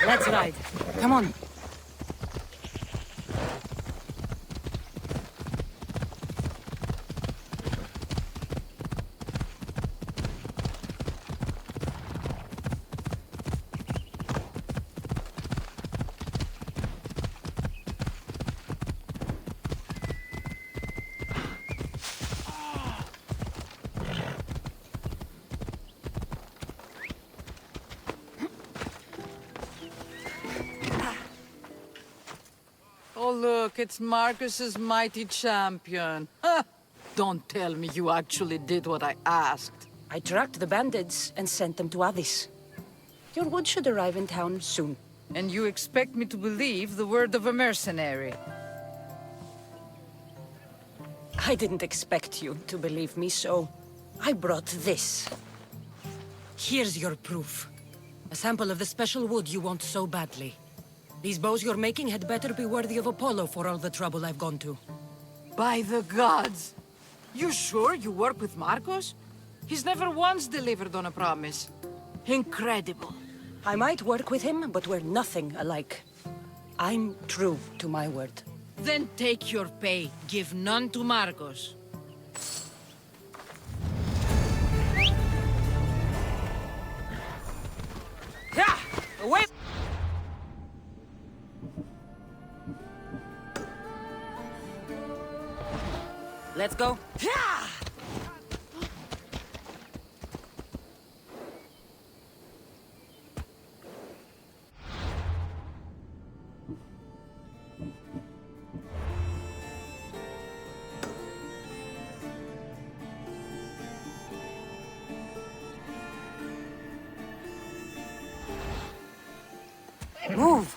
Let's ride. Come on. Look, it's Marcus's mighty champion. Ha! Don't tell me you actually did what I asked. I tracked the bandits and sent them to Odyssey. Your wood should arrive in town soon. And you expect me to believe the word of a mercenary? I didn't expect you to believe me, so I brought this. Here's your proof. A sample of the special wood you want so badly. These bows you're making had better be worthy of Apollo for all the trouble I've gone to. By the gods! You sure you work with Marcos? He's never once delivered on a promise. Incredible. I might work with him, but we're nothing alike. I'm true to my word. Then take your pay. Give none to Marcos. Yeah! Away! Let's go. Yeah! Move!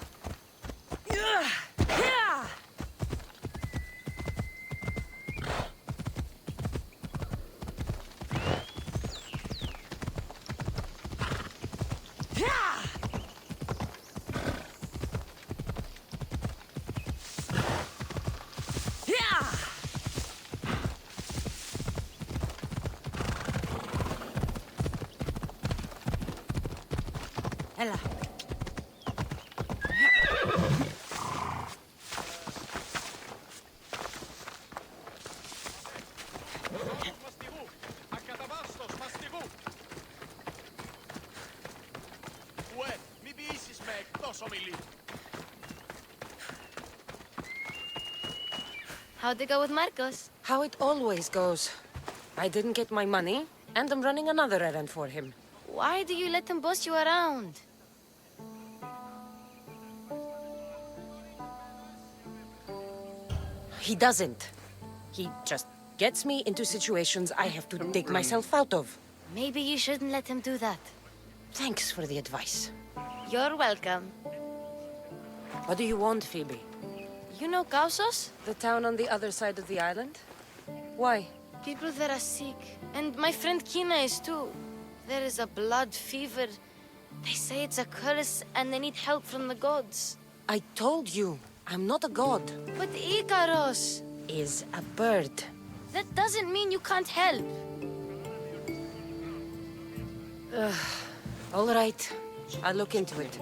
Ella. How'd it go with Marcos? How it always goes. I didn't get my money, and I'm running another errand for him. Why do you let him boss you around? He doesn't. He just gets me into situations I have to dig myself out of. Maybe you shouldn't let him do that. Thanks for the advice. You're welcome. What do you want, Phoebe? You know Kausos? The town on the other side of the island? Why? People there are sick. And my friend Kina is too. There is a blood fever. They say it's a curse and they need help from the gods. I told you, I'm not a god. But Ikaros is a bird. That doesn't mean you can't help. All right, I'll look into it.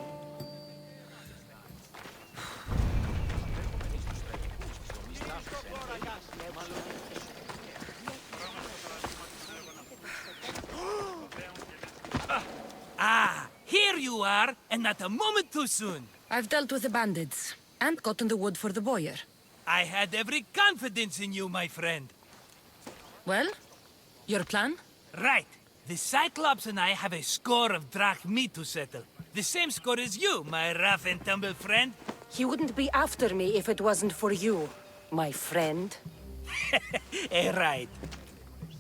Here you are, and not a moment too soon. I've dealt with the bandits, and gotten the wood for the boiler. I had every confidence in you, my friend. Well, your plan? Right. The Cyclops and I have a score of drachmi to settle. The same score as you, my rough and tumble friend. He wouldn't be after me if it wasn't for you, my friend. Right.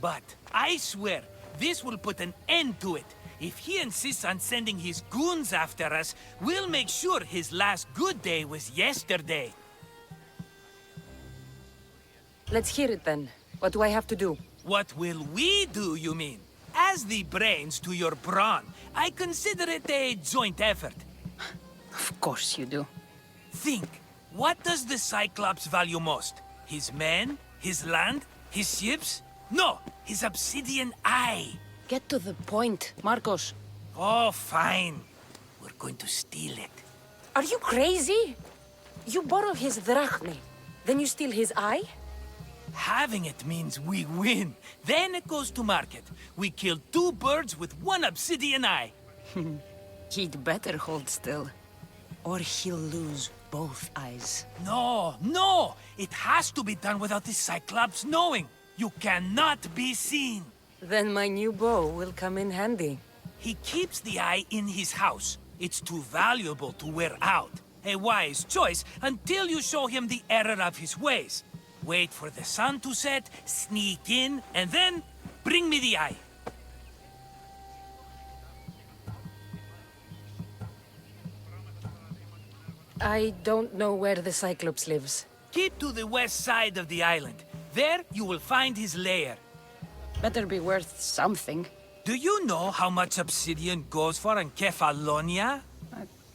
But I swear, this will put an end to it. If he insists on sending his goons after us, we'll make sure his last good day was yesterday. Let's hear it then. What do I have to do? What will we do, you mean? As the brains to your brawn, I consider it a joint effort. Of course you do. Think, what does the Cyclops value most? His men? His land? His ships? No, his obsidian eye. Get to the point, Marcos. Oh, fine. We're going to steal it. Are you crazy? You borrow his drachmi, then you steal his eye? Having it means we win. Then it goes to market. We kill 2 birds with 1 obsidian eye. He'd better hold still, or he'll lose both eyes. No! It has to be done without the Cyclops knowing. You cannot be seen. Then my new bow will come in handy. He keeps the eye in his house. It's too valuable to wear out. a wise choice until you show him the error of his ways. Wait for the sun to set, sneak in, and then bring me the eye. I don't know where the Cyclops lives. Keep to the west side of the island. There you will find his lair. Better be worth something. Do you know how much obsidian goes for in Kefalonia?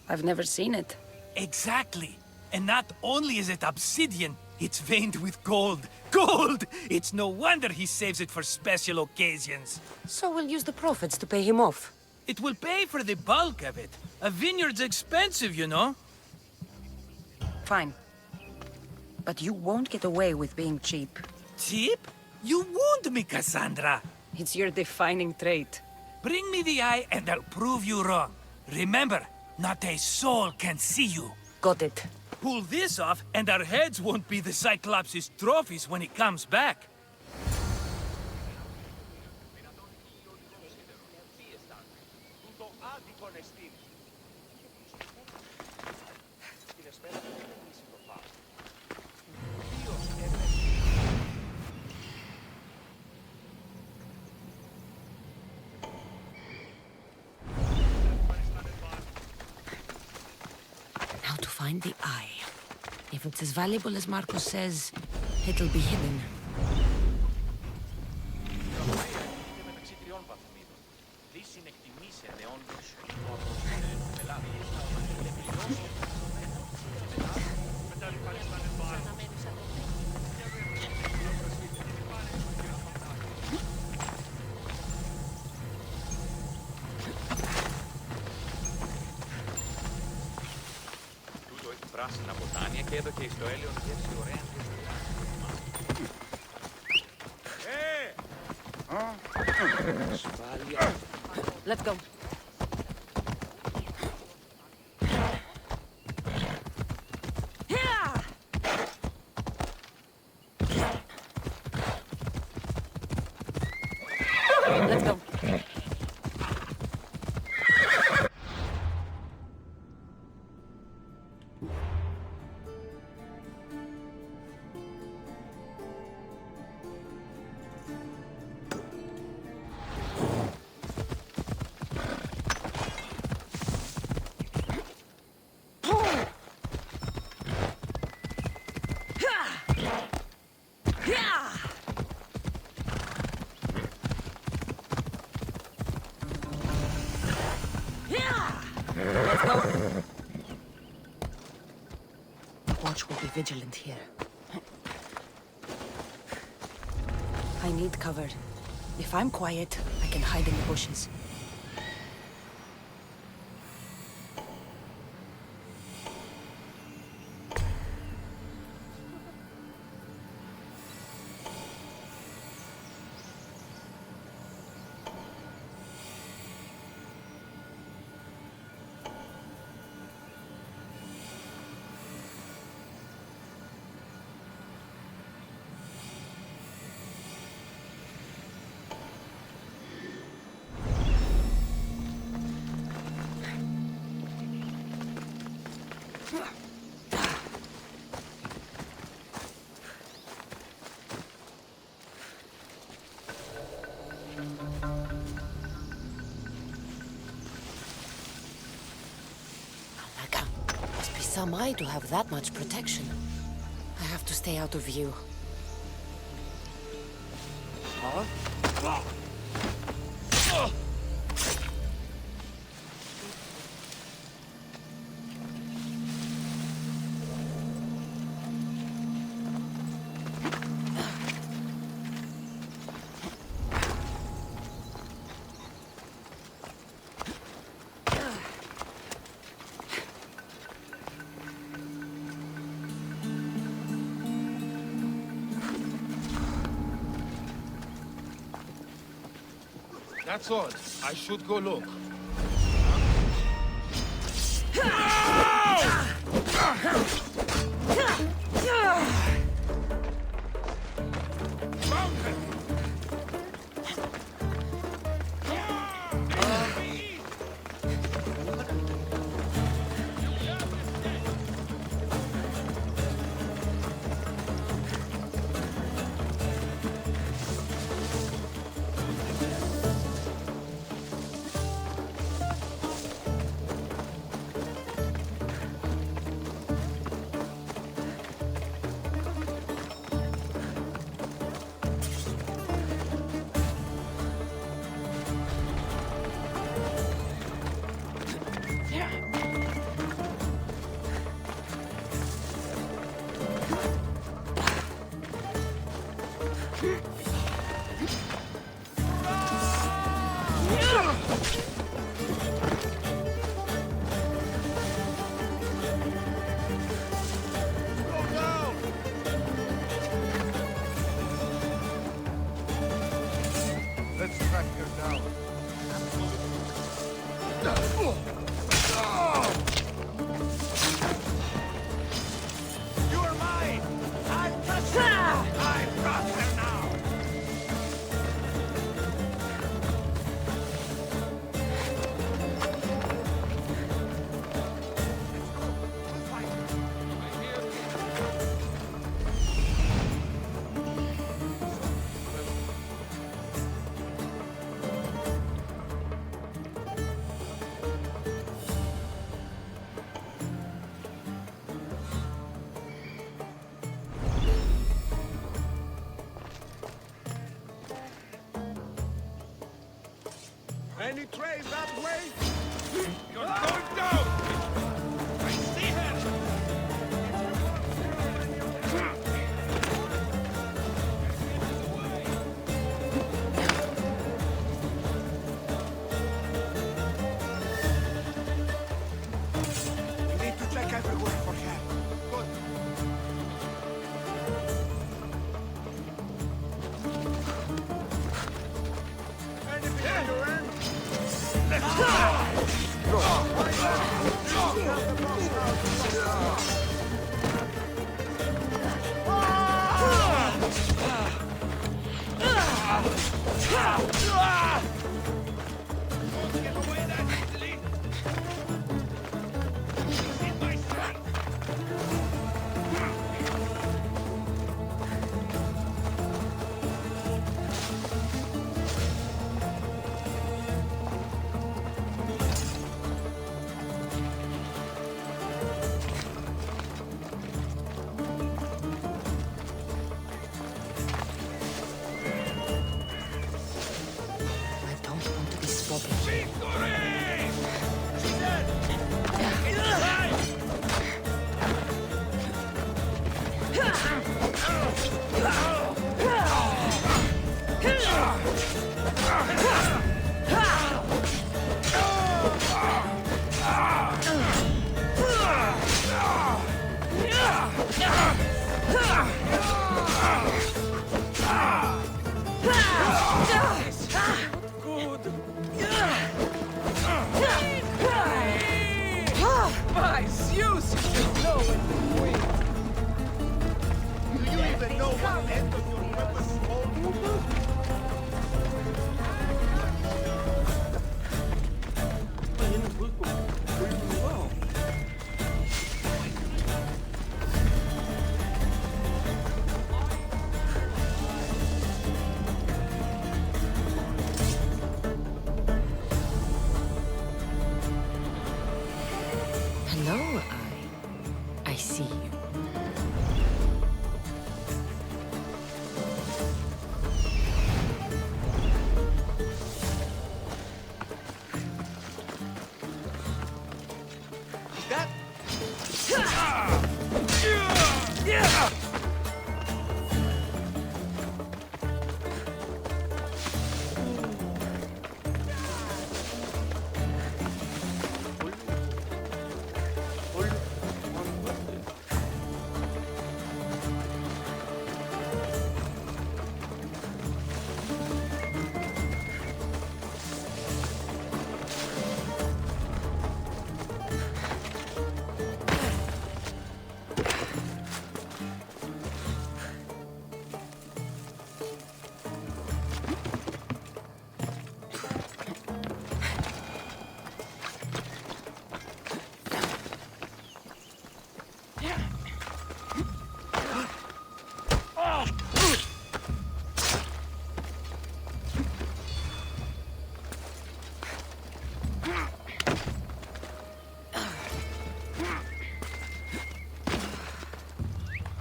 I've never seen it. Exactly. And not only is it obsidian, it's veined with gold. Gold! It's no wonder he saves it for special occasions. So we'll use the profits to pay him off. It will pay for the bulk of it. A vineyard's expensive, you know. Fine. But you won't get away with being cheap. Cheap? You wound me, Cassandra. It's your defining trait. Bring me the eye and I'll prove you wrong. Remember, not a soul can see you. Got it. Pull this off and our heads won't be the Cyclops' trophies when he comes back. Now to find the eye. If it's as valuable as Marcos says, it'll be hidden. Πράσινα ποτάμια και εδώ και στο έλαιο γεύση ωραία. Let's go. Let's go. Watch will be vigilant here. I need cover. If I'm quiet, I can hide in the bushes. Must be some eye to have that much protection. I have to stay out of view. Huh? That's all. I should go look. Any train that way? You're going down! I see her! We need to check everywhere for her. Good. Anything on your end? Let's go! I don't want to be spotted. My Zeus, you know when to win. Do you even know what end of your weapons hold? 얘는 뭐 있고 뭐 있는 거야? Hello, I see you. Is that?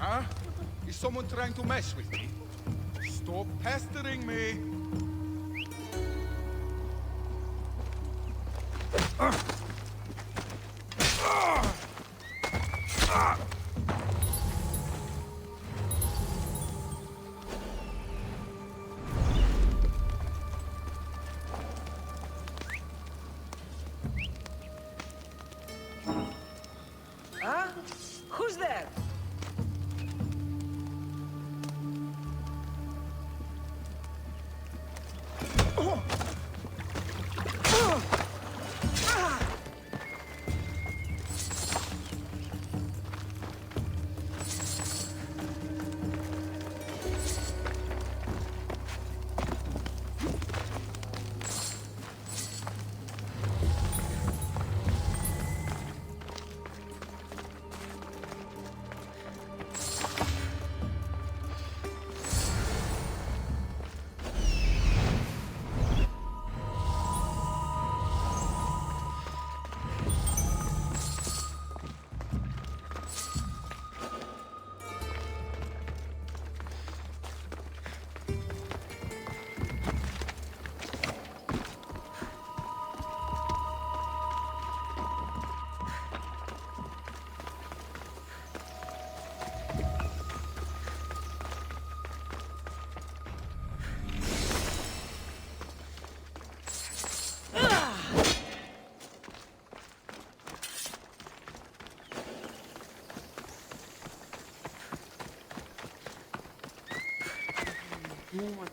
Huh? Is someone trying to mess with me? Stop pestering me! Huh? Who's there? 구멍만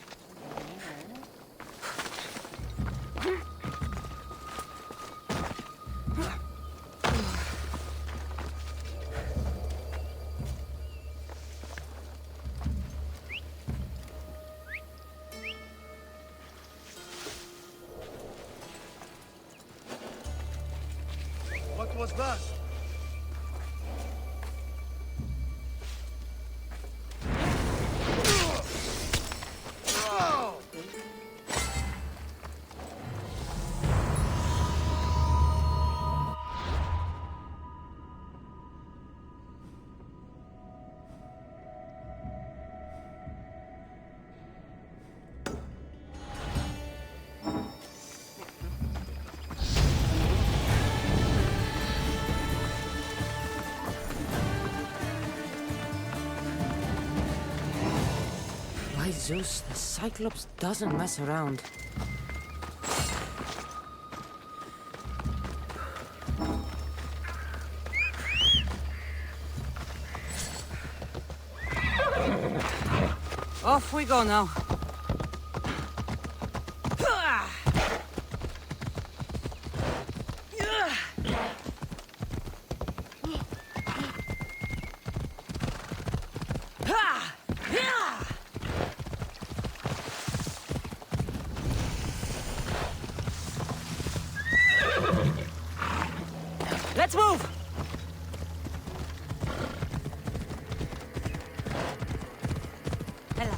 What was that? By Zeus, the Cyclops doesn't mess around. Off we go now. Let's move! Hela.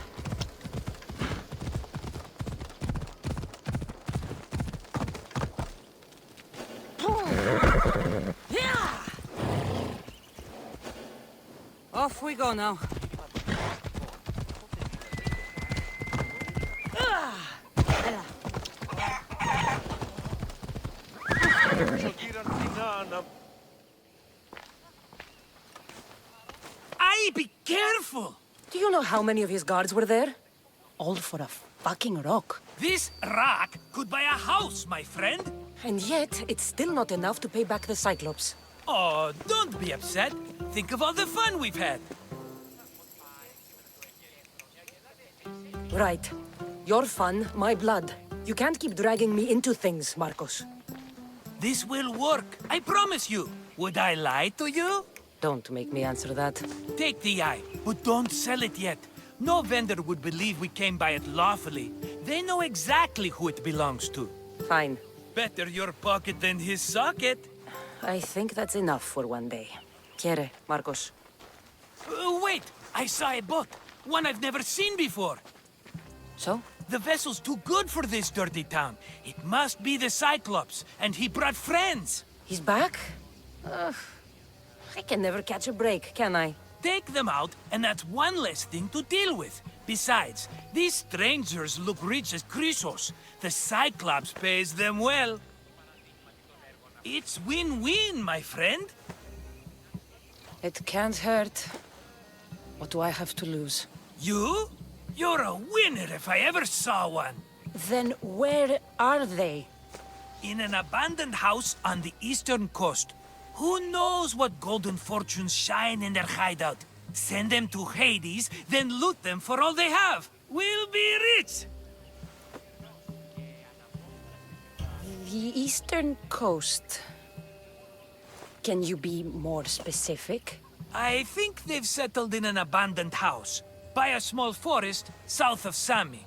Off we go now. Hela. Aye, be careful! Do you know how many of his guards were there? All for a fucking rock. This rock could buy a house, my friend. And yet, it's still not enough to pay back the Cyclops. Oh, don't be upset. Think of all the fun we've had. Right. Your fun, my blood. You can't keep dragging me into things, Marcos. This will work, I promise you. Would I lie to you? Don't make me answer that. Take the eye, but don't sell it yet. No vendor would believe we came by it lawfully. They know exactly who it belongs to. Fine. Better your pocket than his socket. I think that's enough for one day. Quiere, Marcos. Wait! I saw a boat. One I've never seen before. So? The vessel's too good for this dirty town. It must be the Cyclops, and he brought friends. He's back? I can never catch a break, can I? Take them out, and that's one less thing to deal with. Besides, these strangers look rich as Chrysos. The Cyclops pays them well. It's win-win, my friend. It can't hurt. What do I have to lose? You? You're a winner if I ever saw one. Then where are they? In an abandoned house on the eastern coast. Who knows what golden fortunes shine in their hideout? Send them to Hades, then loot them for all they have. We'll be rich! The eastern coast. Can you be more specific? I think they've settled in an abandoned house, by a small forest south of Sami.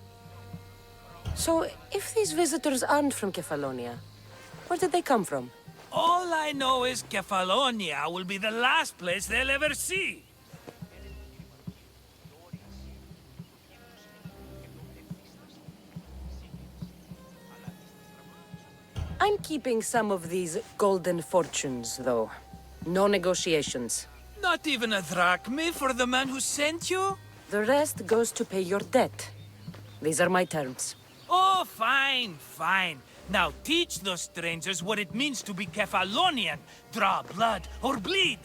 So, if these visitors aren't from Kefalonia, where did they come from? All I know is Kefalonia will be the last place they'll ever see. I'm keeping some of these golden fortunes, though. No negotiations. Not even a drachme for the man who sent you? The rest goes to pay your debt. These are my terms. Oh, fine, fine. Now teach those strangers what it means to be Kefalonian. Draw blood or bleed.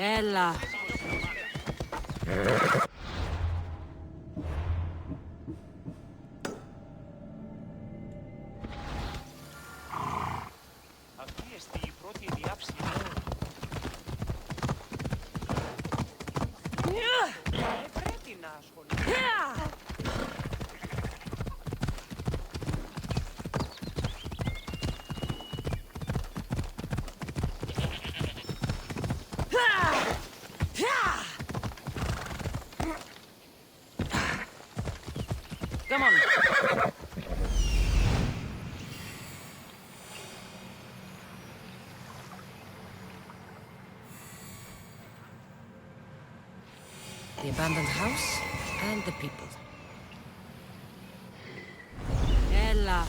Ella. Αυτή εστί η πρώτη διάψη. Πρέπει να ασχοληθείς. Come on. The abandoned house and the people. Ella.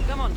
Come on.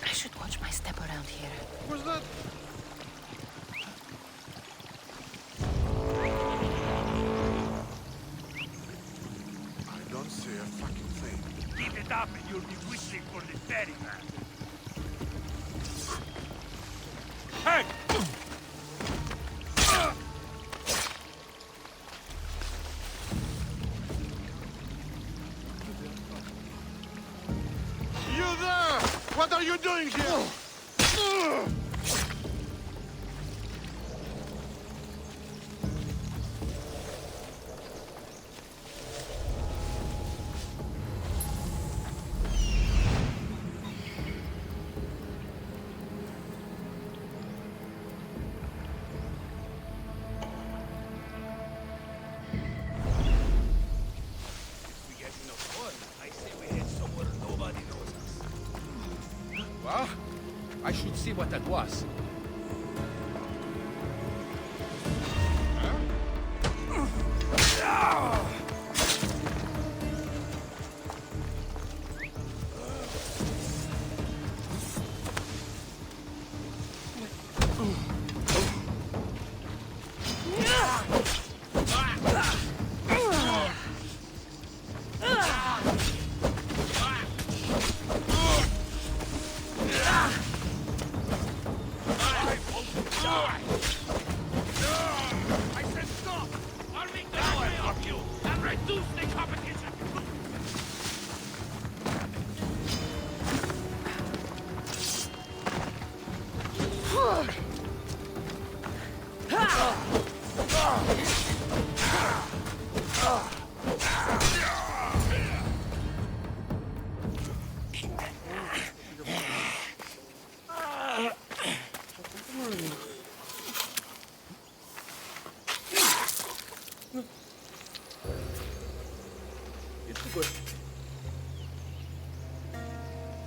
I should watch my step around here. Was that? I don't see a fucking thing. Keep it up and you'll be wishing for the ferryman. Hey! You there! What are you doing here? We get enough oil. I say we head somewhere nobody knows us. Well, I should see what that was. I said stop! Army now of you and reduce the competition!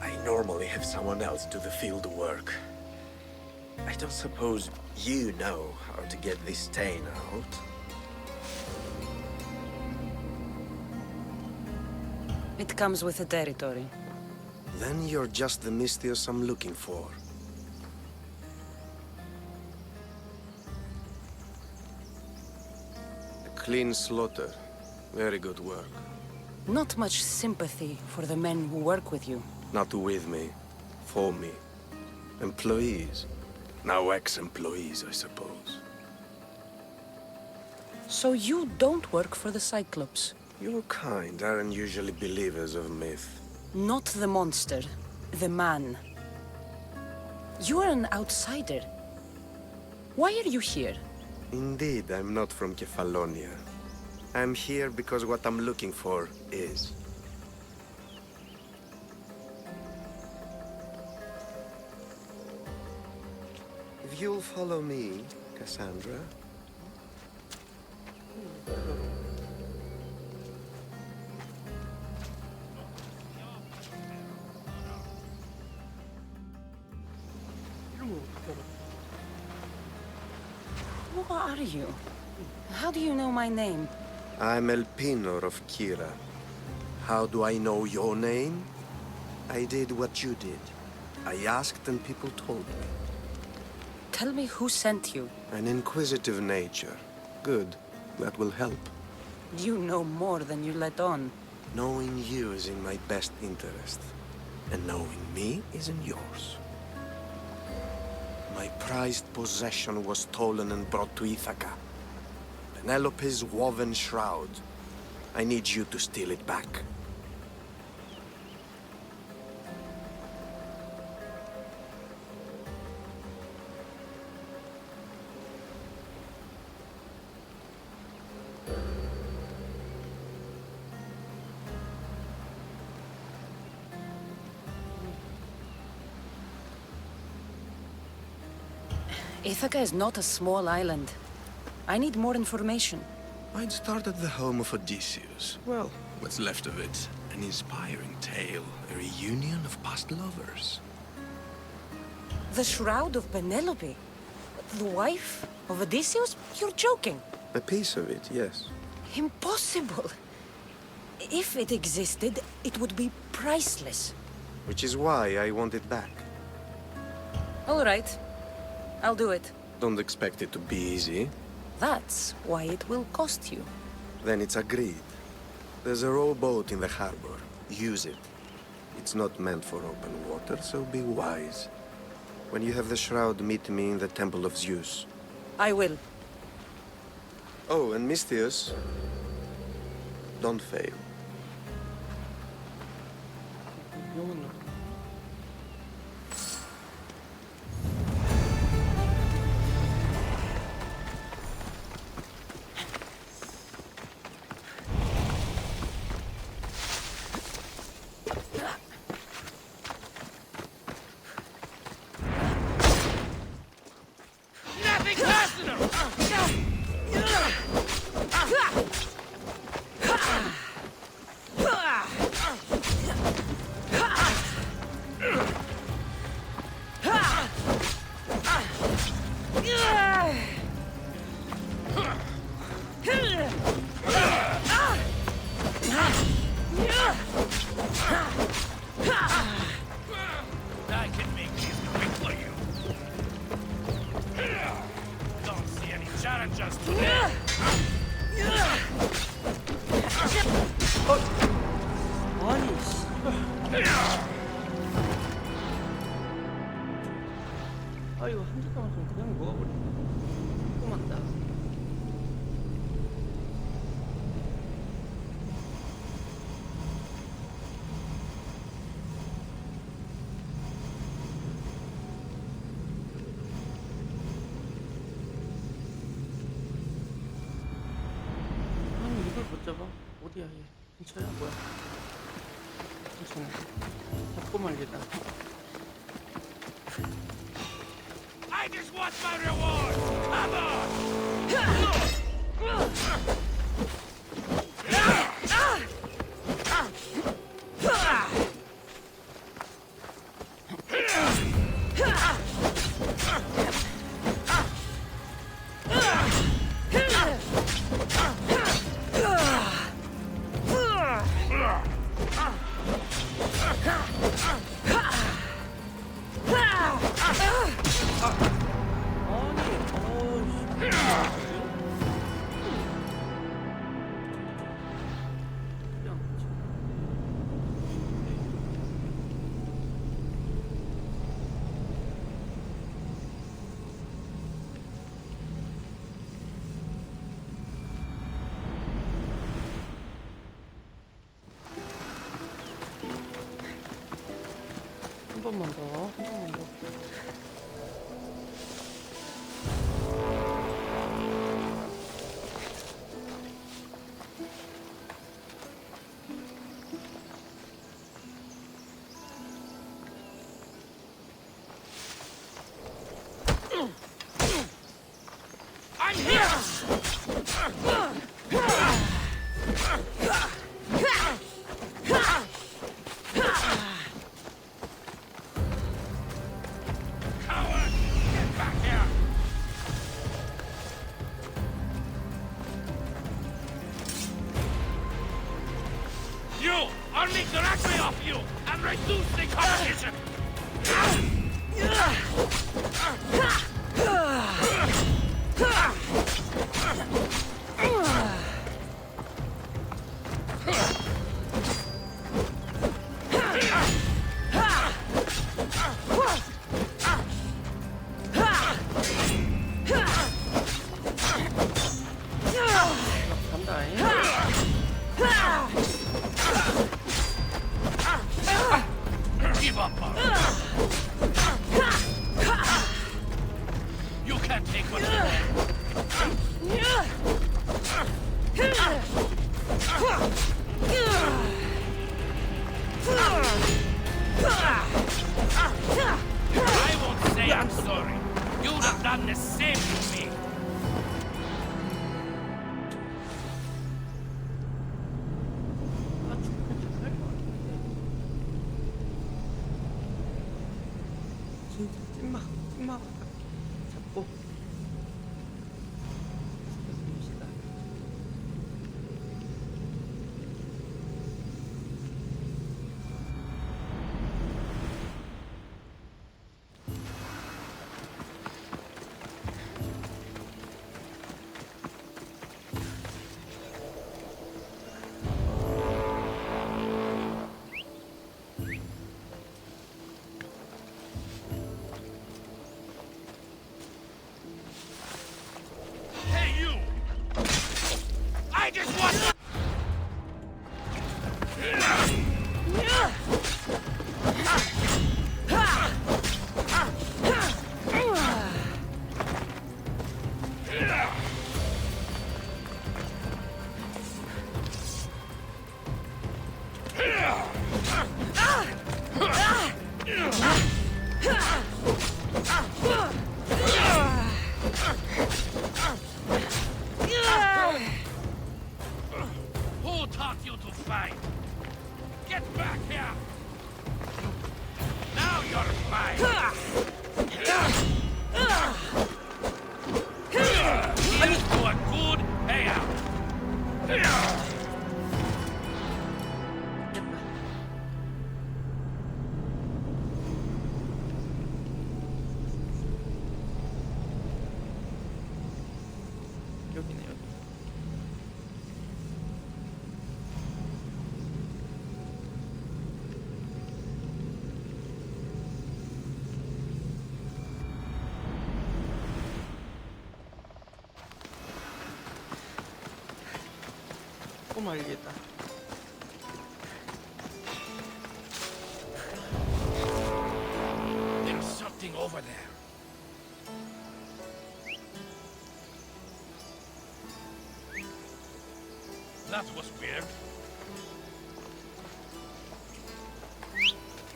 I normally have someone else do the field work. I don't suppose you know how to get this stain out? It comes with the territory. Then you're just the Mystios I'm looking for. A clean slaughter. Very good work. Not much sympathy for the men who work with you. Not with me. For me. Employees. Now ex-employees, I suppose. So you don't work for the Cyclops? Your kind aren't usually believers of myth. Not the monster. The man. You're an outsider. Why are you here? Indeed, I'm not from Kefalonia. I'm here because what I'm looking for is. If you'll follow me, Cassandra. Who are you? How do you know my name? I'm El Pinor of Kira. How do I know your name? I did what you did. I asked and people told me. Tell me who sent you. An inquisitive nature. Good. That will help. You know more than you let on. Knowing you is in my best interest. And knowing me is in yours. My prized possession was stolen and brought to Ithaca. Penelope's woven shroud. I need you to steal it back. Ithaca is not a small island. I need more information. I'd start at the home of Odysseus. Well, what's left of it. An inspiring tale. A reunion of past lovers. The Shroud of Penelope? The wife of Odysseus? You're joking. A piece of it, yes. Impossible. If it existed, it would be priceless. Which is why I want it back. All right. I'll do it. Don't expect it to be easy. That's why it will cost you. Then it's agreed. There's a rowboat in the harbor. Use it. It's not meant for open water, so be wise. When you have the shroud, meet me in the Temple of Zeus. I will. Oh, and Misthios, don't fail. Nothing personal! I can make this quick for you. Don't see any challenges today. 아니 씨발. 아 이거 한 줄만 좀 그냥 먹어버려. 조금만. 아니 이걸 못 잡아? 어디야 얘? 근처야 뭐야? 괜찮아. 잡고 말리다. I just want my reward! Come on! 번만 더. I'm here! Coward! Get back here! You! I'll make directly off you and reduce the competition! Give up, Mark. You can't take what's I won't say I'm sorry. You'd have done the same to me. 진짜 찐막 잡고 죽여줍시다. Hey, you! I just want... Who taught you to fight? Get back here! Now you're mine! Let's do a good payout! 여기네 여기. 꼬말리다. There's something over there. That was weird.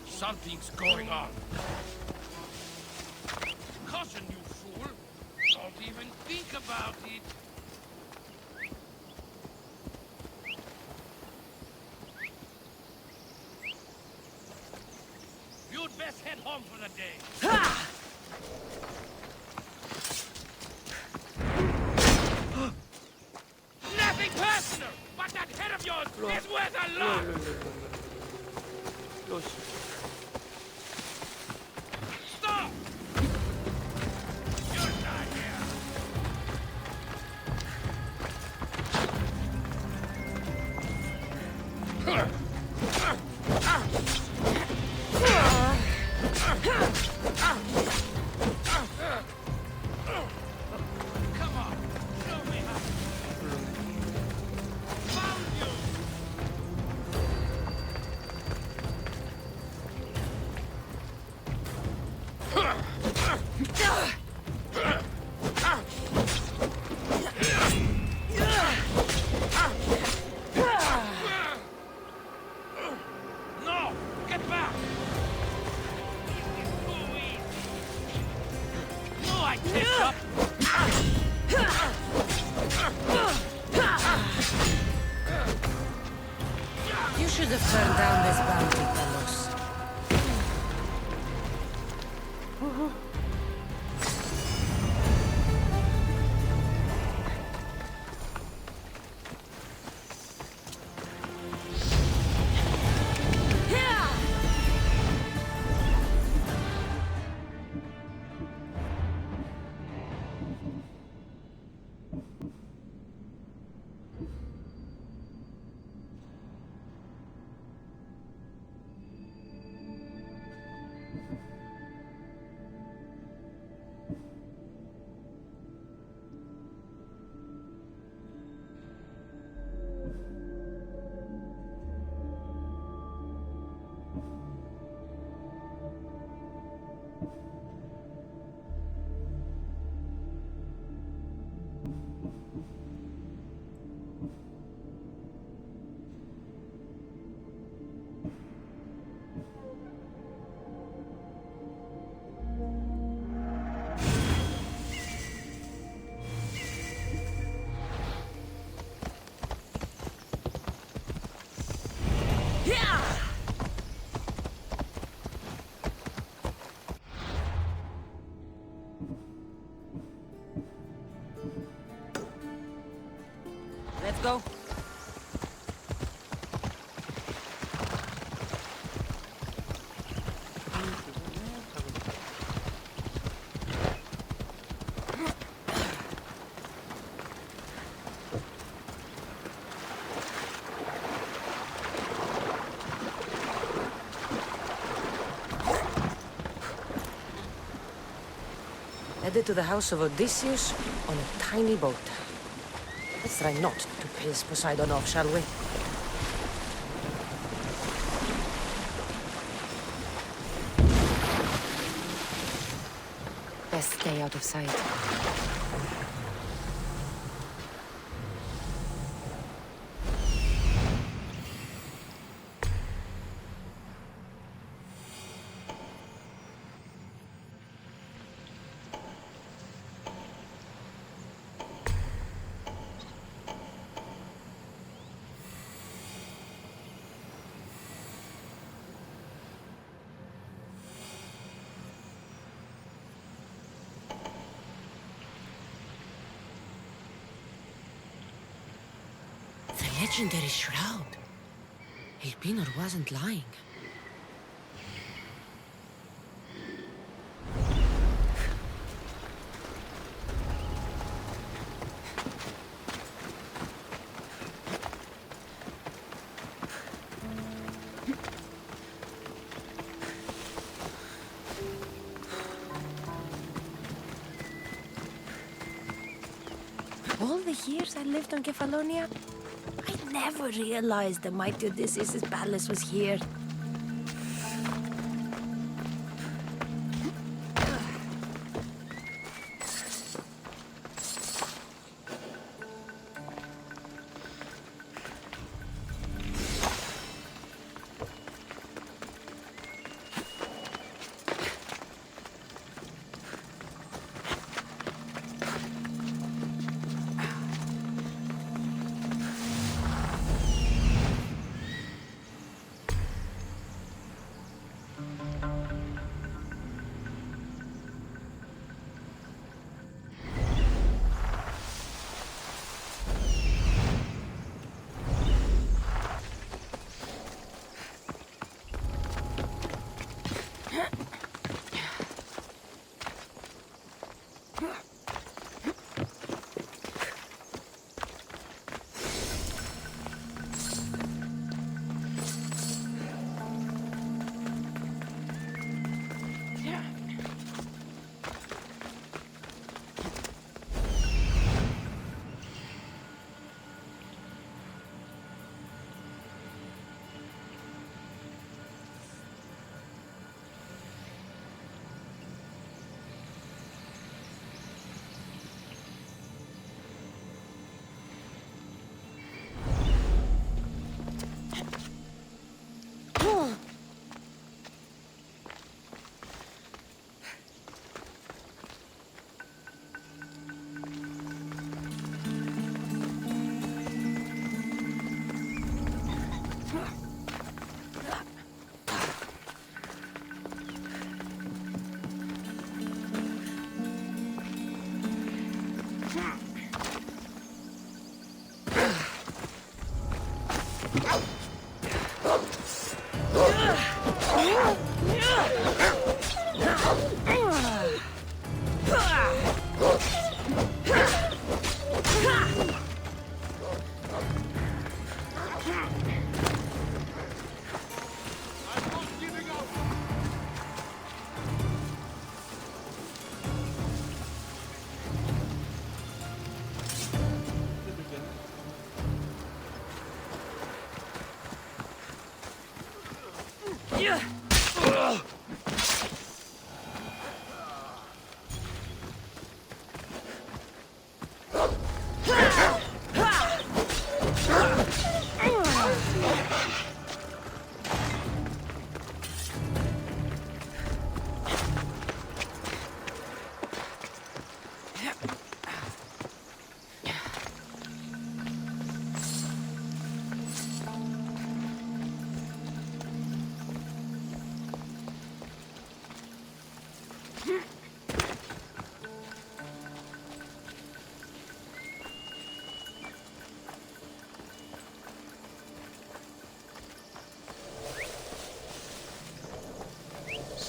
Something's going on. Caution, you fool! Don't even think about it! You'd best head home for the day. Nothing personal, but that head of yours is worth a lot! Stop! You're not here! Come on, show me how. Found you! should have turned down this bounty, Carlos. Let's go. Headed to the house of Odysseus on a tiny boat. Let's try not to piss Poseidon off, shall we? Best stay out of sight. The legendary shroud. Elpinor wasn't lying. All the years I lived on Kefalonia, I never realized the mighty Odysseus' palace was here.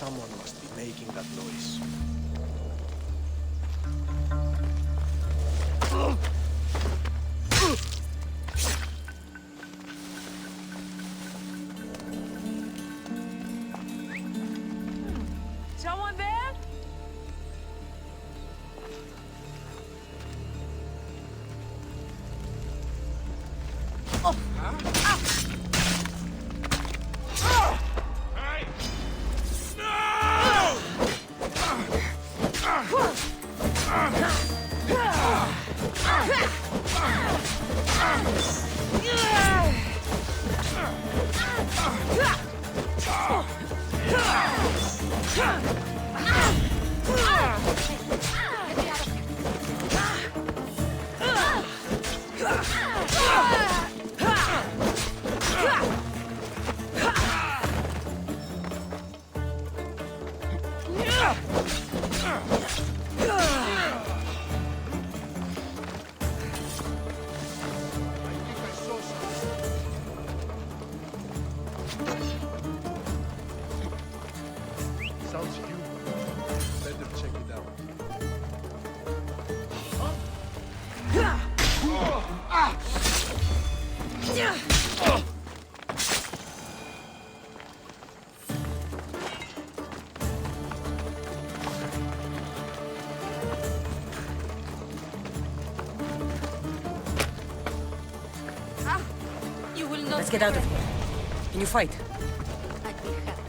Someone must be making that noise. Someone there? Sounds human. Better check it out. You will not. Let's get out of here. Can you fight? I'd be happy.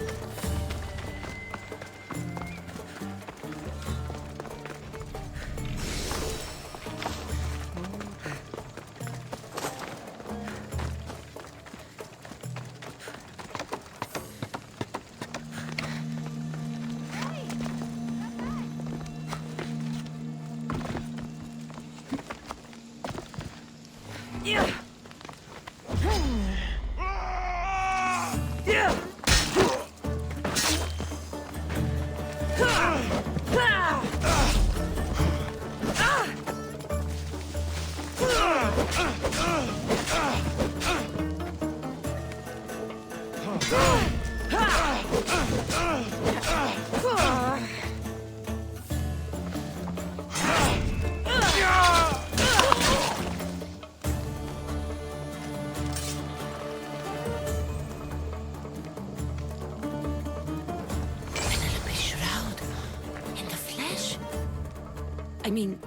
I mean...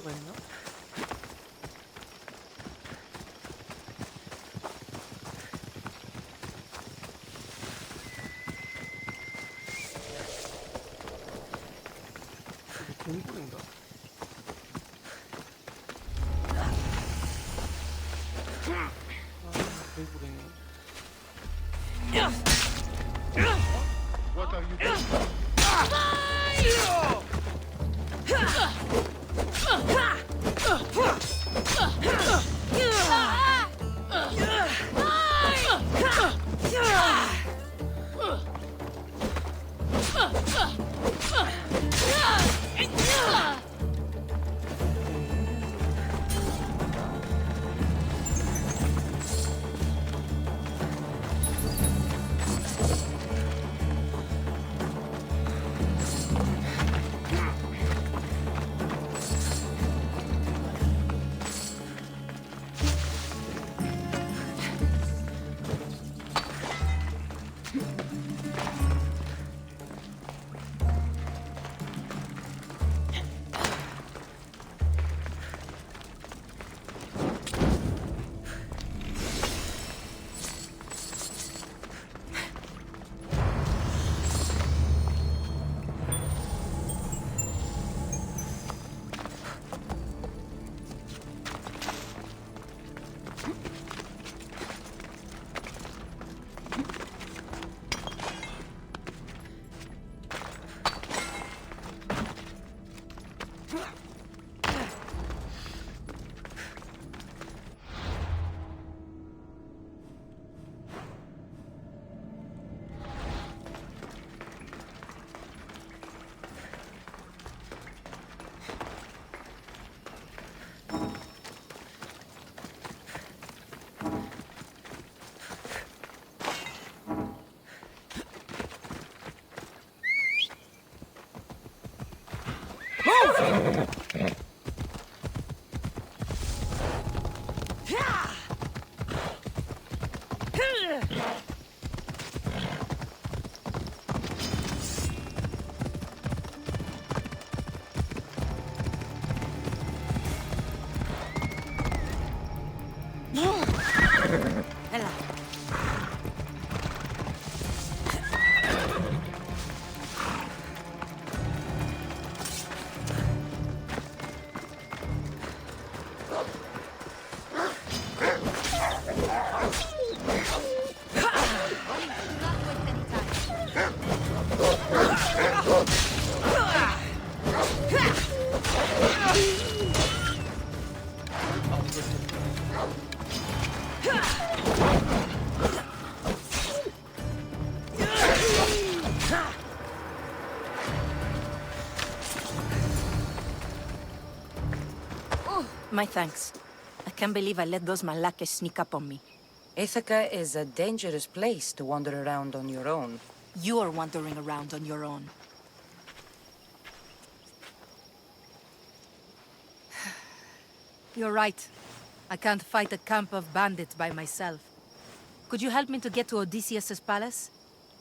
들어가 있나? 동굴인가? 동굴이네. What are you doing? My thanks. I can't believe I let those Malakas sneak up on me. Ithaca is a dangerous place to wander around on your own. You're wandering around on your own. You're right. I can't fight a camp of bandits by myself. Could you help me to get to Odysseus's palace?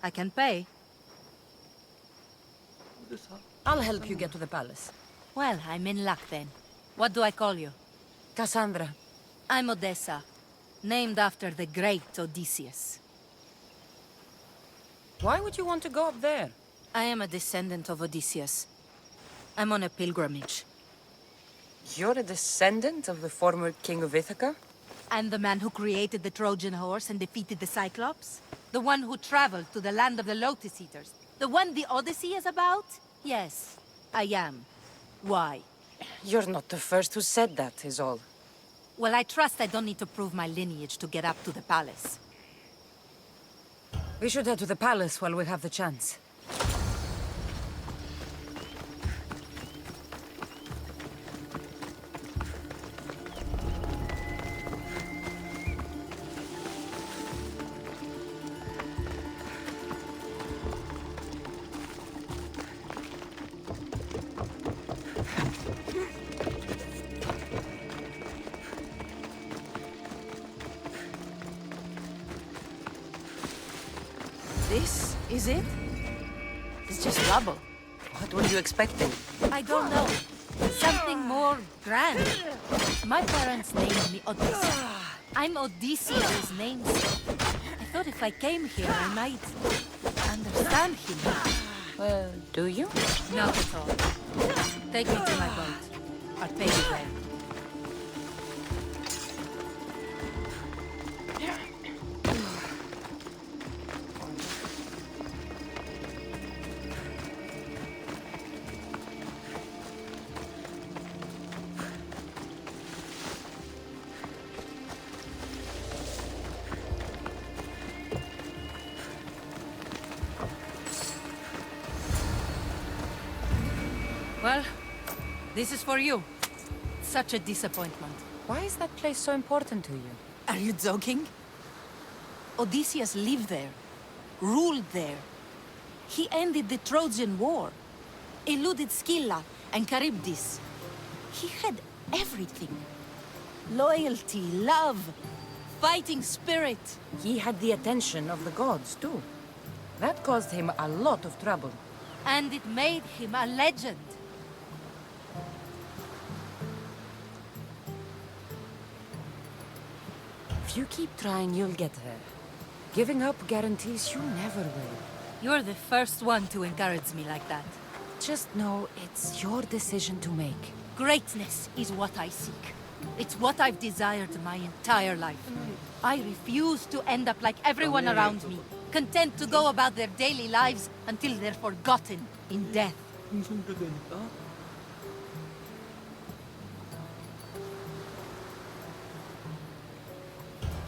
I can pay. I'll help you get to the palace. Well, I'm in luck then. What do I call you? Cassandra. I'm Odessa, named after the great Odysseus. Why would you want to go up there? I am a descendant of Odysseus. I'm on a pilgrimage. You're a descendant of the former king of Ithaca? I'm the man who created the Trojan horse and defeated the Cyclops. The one who traveled to the land of the Lotus Eaters. The one the Odyssey is about? Yes, I am. Why? You're not the first who said that, is all. Well, I trust I don't need to prove my lineage to get up to the palace. We should head to the palace while we have the chance. This is it? It's just rubble. What were you expecting? I don't know. Something more grand. My parents named me Odyssey. I'm Odysseus' namesake. I thought if I came here, I might understand him. Well, do you? Not at all. Take me to my boat. I'll pay you there. Well, this is for you. Such a disappointment. Why is that place so important to you? Are you joking? Odysseus lived there, ruled there. He ended the Trojan War, eluded Scylla and Charybdis. He had everything. Loyalty, love, fighting spirit. He had the attention of the gods, too. That caused him a lot of trouble. And it made him a legend. If you keep trying, you'll get there. Giving up guarantees you never will. You're the first one to encourage me like that. Just know it's your decision to make. Greatness is what I seek. It's what I've desired my entire life. I refuse to end up like everyone around me, content to go about their daily lives until they're forgotten in death.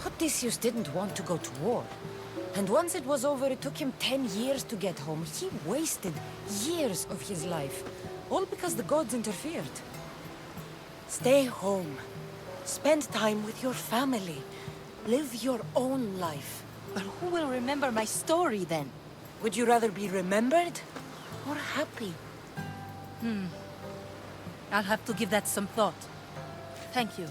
Odysseus didn't want to go to war. And once it was over, it took him 10 years to get home. He wasted years of his life, all because the gods interfered. Stay home. Spend time with your family. Live your own life. But who will remember my story then? Would you rather be remembered or happy? I'll have to give that some thought. Thank you.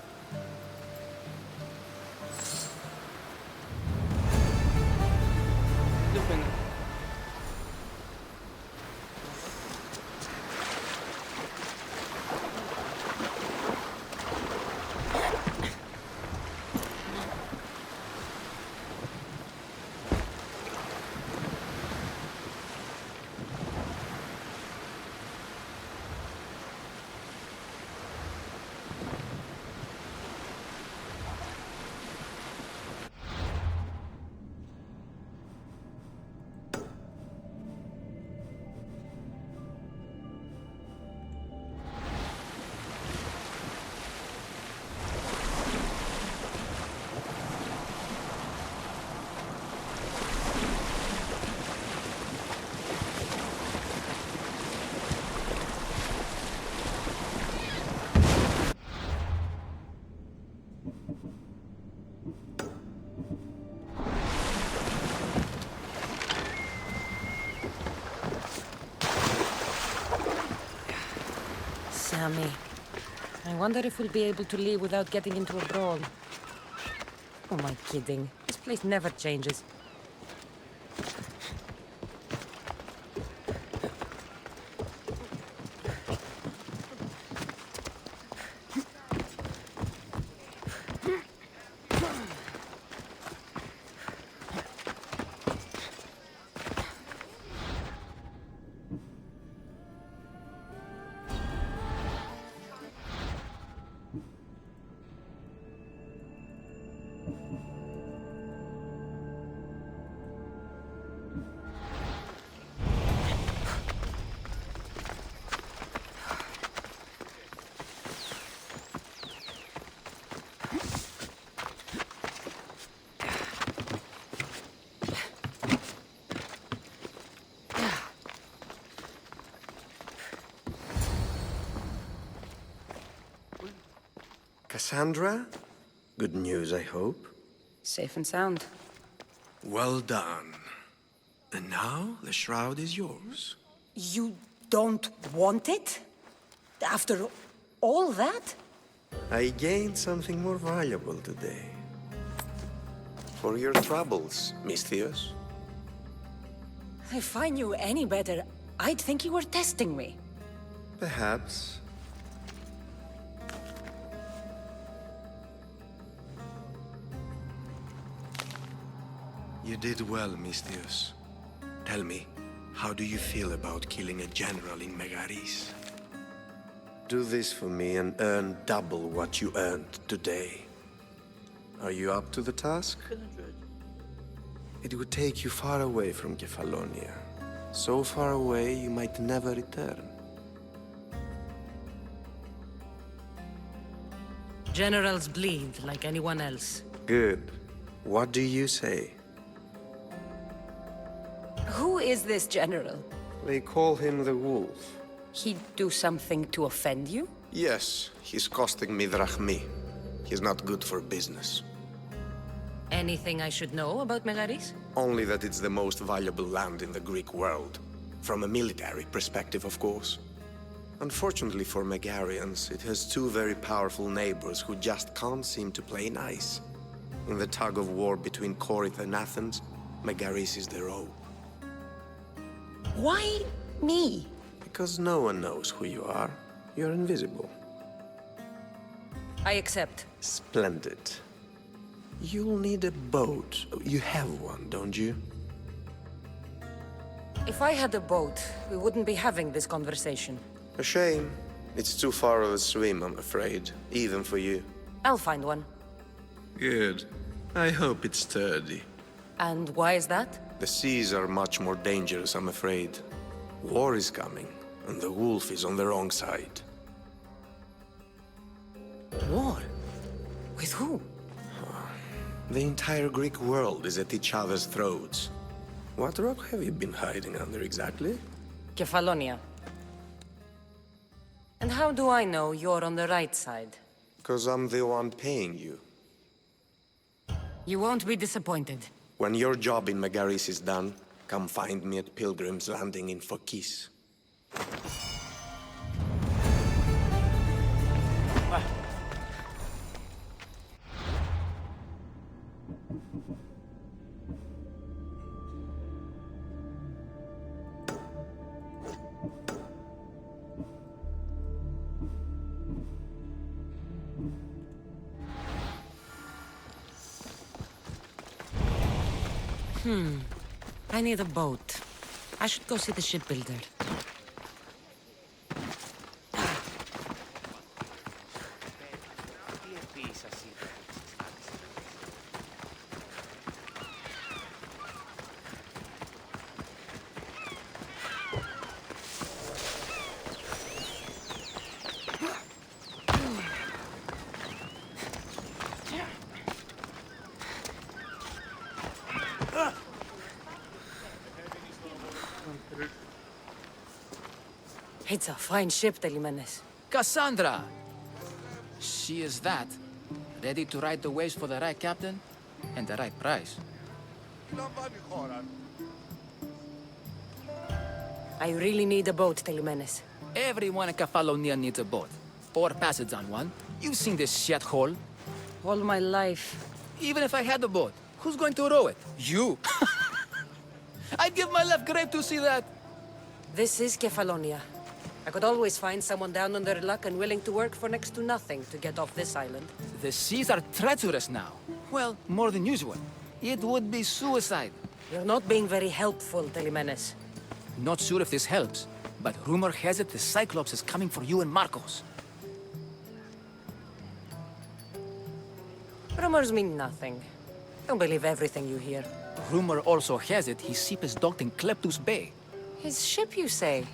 Sammy, I wonder if we'll be able to leave without getting into a brawl. Who am I kidding? This place never changes. Cassandra? Good news, I hope. Safe and sound. Well done. And now, the shroud is yours. You don't want it? After all that? I gained something more valuable today. For your troubles, Misthios. If I knew any better, I'd think you were testing me. Perhaps. You did well, Mistius. Tell me, how do you feel about killing a general in Megaris? Do this for me and earn double what you earned today. Are you up to the task? It would take you far away from Kefalonia. So far away you might never return. Generals bleed like anyone else. Good. What do you say? Who is this general? They call him the Wolf. He'd do something to offend you? Yes, he's costing me drachmi. He's not good for business. Anything I should know about Megaris? Only that it's the most valuable land in the Greek world. From a military perspective, of course. Unfortunately for Megarians, it has two very powerful neighbors who just can't seem to play nice. In the tug of war between Corinth and Athens, Megaris is the rope. Why me? Because no one knows who you are. You're invisible. I accept. Splendid. You'll need a boat. You have one, don't you? If I had a boat, we wouldn't be having this conversation. A shame. It's too far of a swim, I'm afraid. Even for you. I'll find one. Good. I hope it's sturdy. And why is that? The seas are much more dangerous, I'm afraid. War is coming, and the wolf is on the wrong side. War? With who? The entire Greek world is at each other's throats. What rock have you been hiding under exactly? Kefalonia. And how do I know you're on the right side? 'Cause I'm the one paying you. You won't be disappointed. When your job in Megaris is done, come find me at Pilgrim's Landing in Phokis. I need a boat. I should go see the shipbuilder. It's a fine ship, Telimenes. Cassandra! She is that. Ready to ride the waves for the right captain and the right price. I really need a boat, Telimenes. Everyone in Kefalonia needs a boat. Or passage on one. You've seen this shithole. All my life. Even if I had a boat, who's going to row it? You! I'd give my left grape to see that. This is Kefalonia. I could always find someone down on their luck and willing to work for next to nothing to get off this island. The seas are treacherous now. Well, more than usual. It would be suicide. You're not being very helpful, Telimenes. Not sure if this helps, but rumor has it the Cyclops is coming for you and Marcos. Rumors mean nothing. Don't believe everything you hear. Rumor also has it his ship is docked in Kleptus Bay. His ship, you say?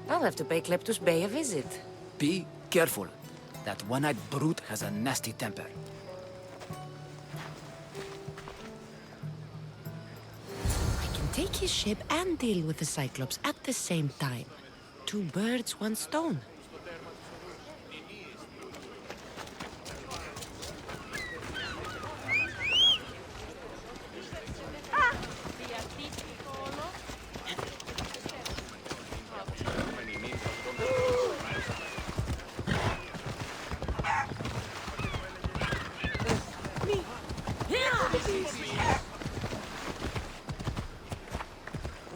I'll have to pay Kleptus Bay a visit. Be careful. That one-eyed brute has a nasty temper. I can take his ship and deal with the Cyclops at the same time. Two birds, one stone.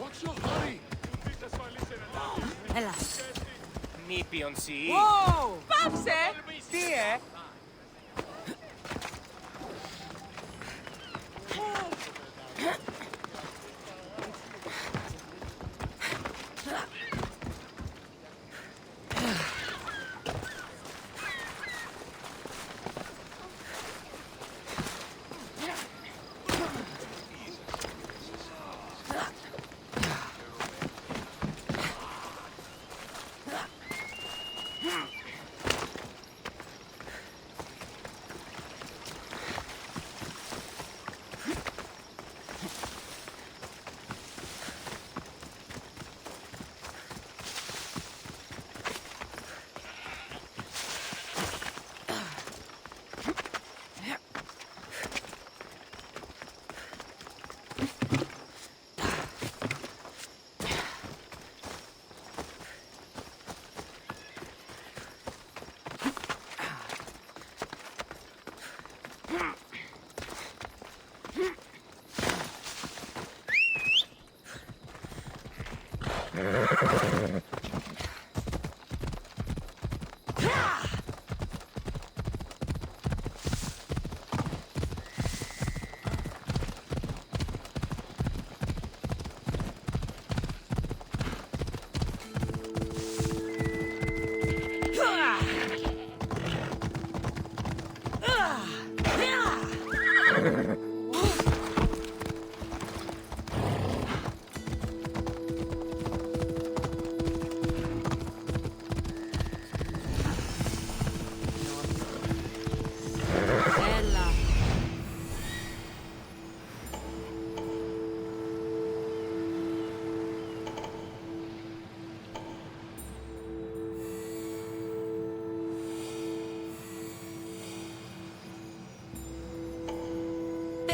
What's your hurry? Έλα. Νήπιον σι. Whoa! Πάψε! Τι,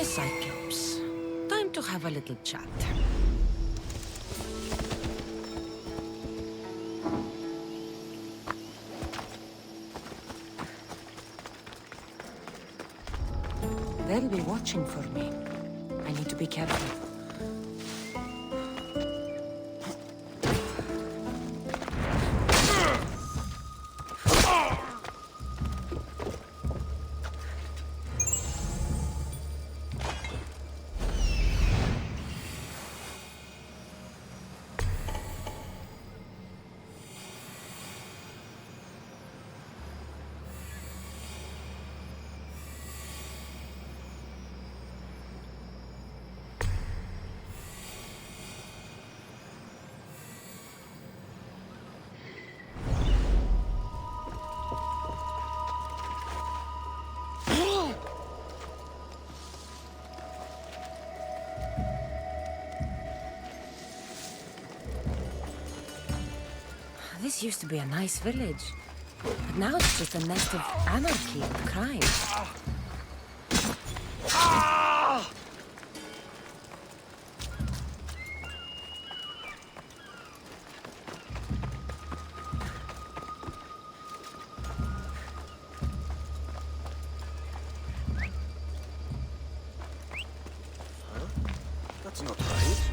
The Cyclops. Time to have a little chat. They'll be watching for me. I need to be careful. This used to be a nice village, but now it's just a nest of anarchy and crime. That's not right.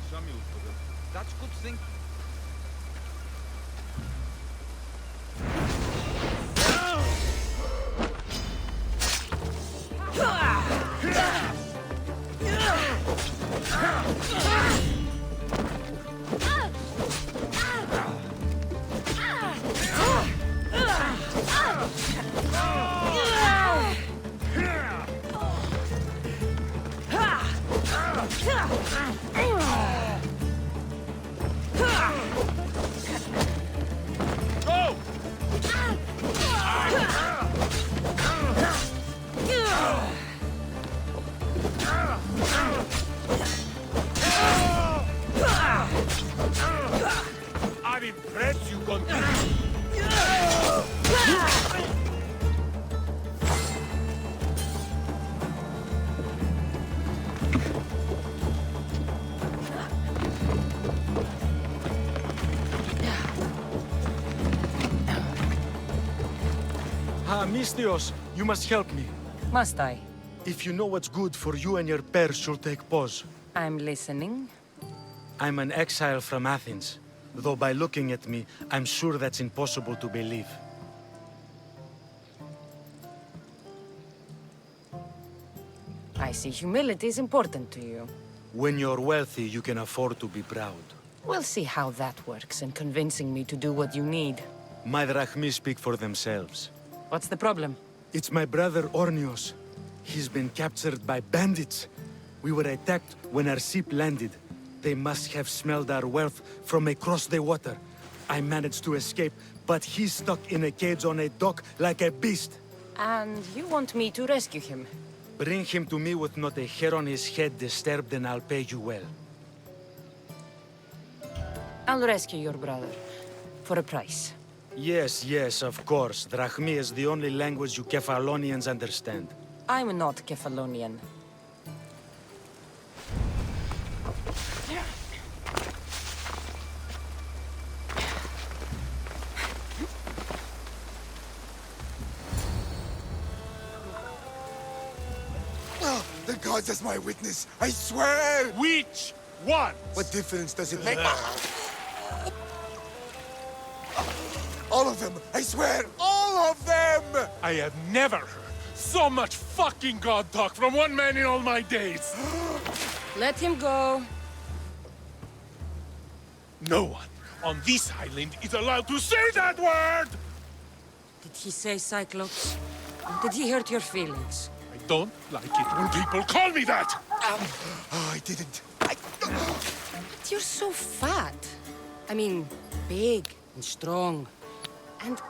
Some use for them. That's good thinking. Mistios, you must help me. Must I? If you know what's good for you and your pairs, you'll take pause. I'm listening. I'm an exile from Athens. Though by looking at me, I'm sure that's impossible to believe. I see humility is important to you. When you're wealthy, you can afford to be proud. We'll see how that works in convincing me to do what you need. My drachmi speak for themselves. What's the problem? It's my brother Ornios. He's been captured by bandits. We were attacked when our ship landed. They must have smelled our wealth from across the water. I managed to escape, but he's stuck in a cage on a dock like a beast. And you want me to rescue him? Bring him to me with not a hair on his head disturbed, and I'll pay you well. I'll rescue your brother. For a price. Yes, yes, of course. Drachmi is the only language you Kephalonians understand. I'm not Kephalonian. The gods as my witness, I swear! Which one? What difference does it make? All of them! I swear, all of them! I have never heard so much fucking god talk from one man in all my days. Let him go. No one on this island is allowed to say that word! Did he say Cyclops? Did he hurt your feelings? I don't like it when people call me that! Oh, I didn't. But you're so fat. I mean, big and strong. And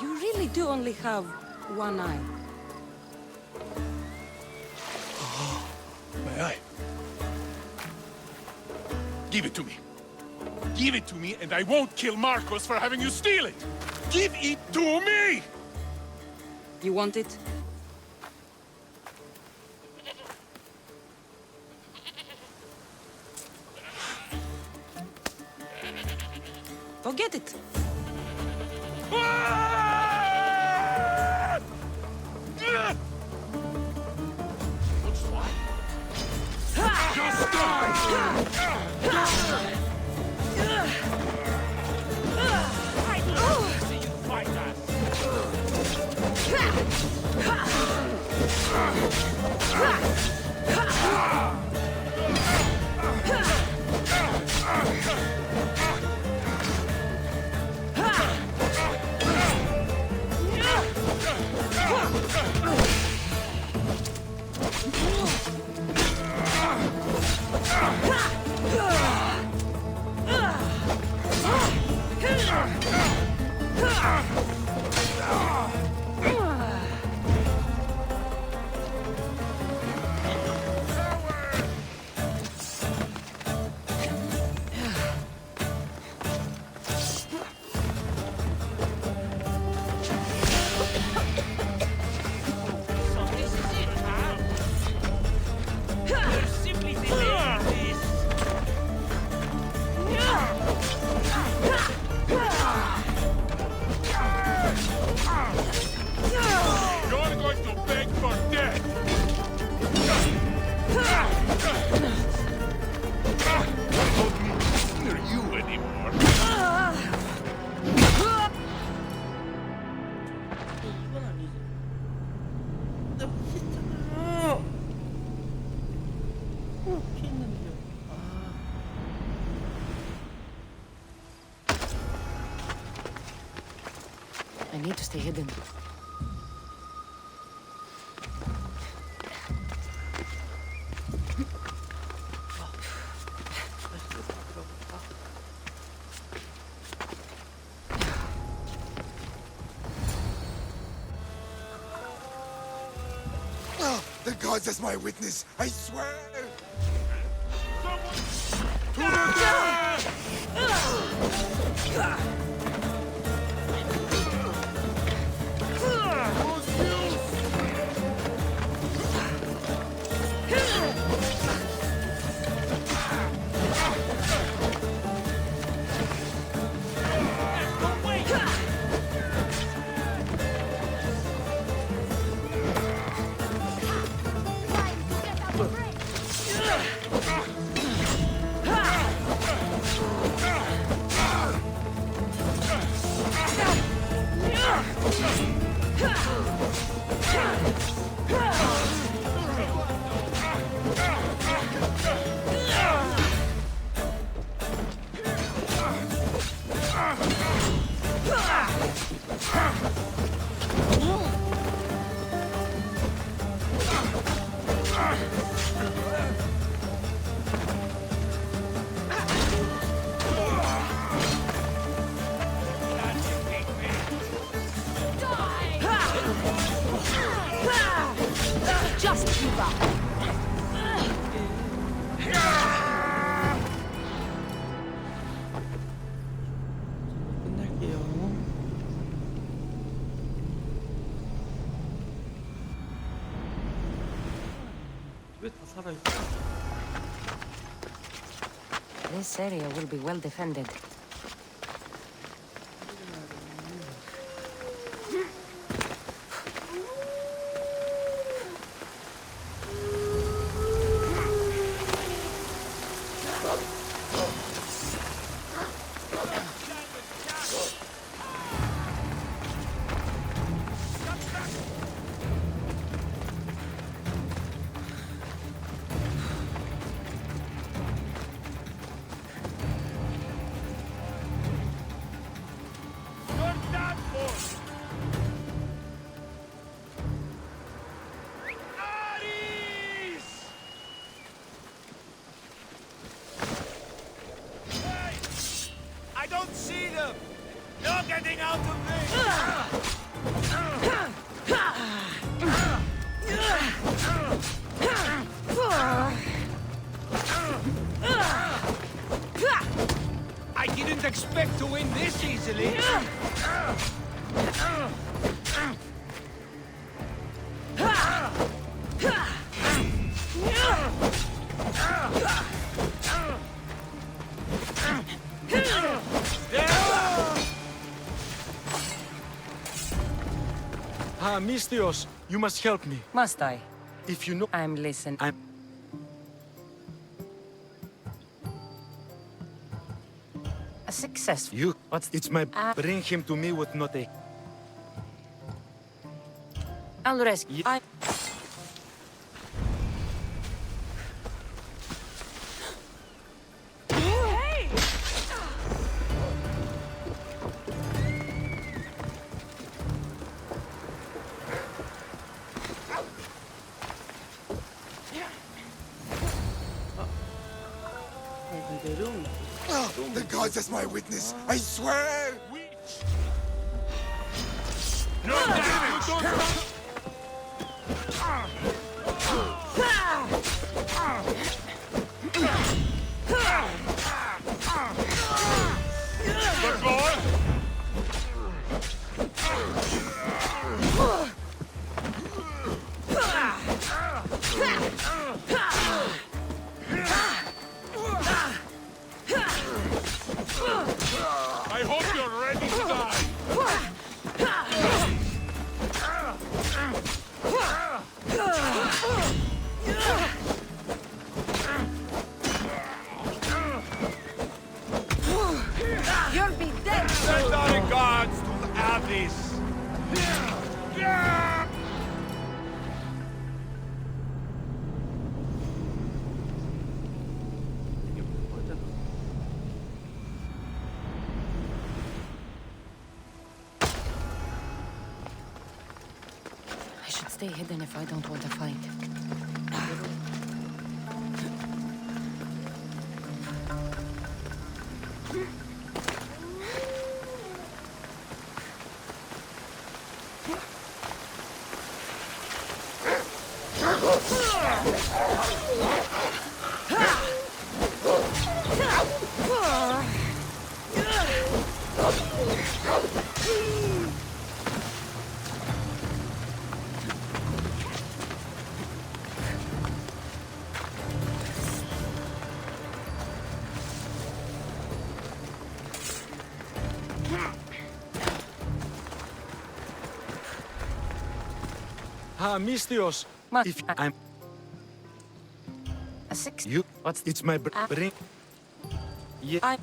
you really do only have one eye. My eye. Give it to me. Give it to me, and I won't kill Marcos for having you steal it! Give it to me! You want it? Go get it. Just die! See you fight I need to stay hidden. The gods as my witness, I swear! Just give up. 끝낼게요. 왜 다 살아있어? This area will be well defended. I don't see them! No getting out of this! I didn't expect to win this easily! Ah, Mistios, you must help me. Must I? If you know... I'm listening. A successful... You... What's... It's my... Bring him to me with not a... I'll rescue... I... The gods as my witness, I swear! No, David, you don't... The god? I hope you're ready to die. You'll be dead. Send our regards to the Abyss. I should stay hidden if I don't want to fight. Ah, Mistios. If I'm... A six... You... What's... It's my... Bring... Yeah... I...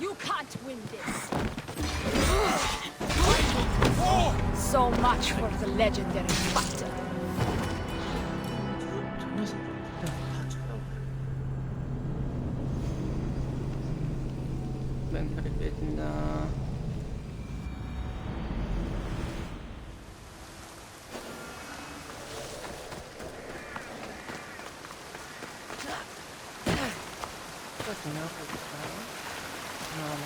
You can't win this. So much for the legendary fighter. 멘탈이 깨진다. 그냥 볼까요? 하나.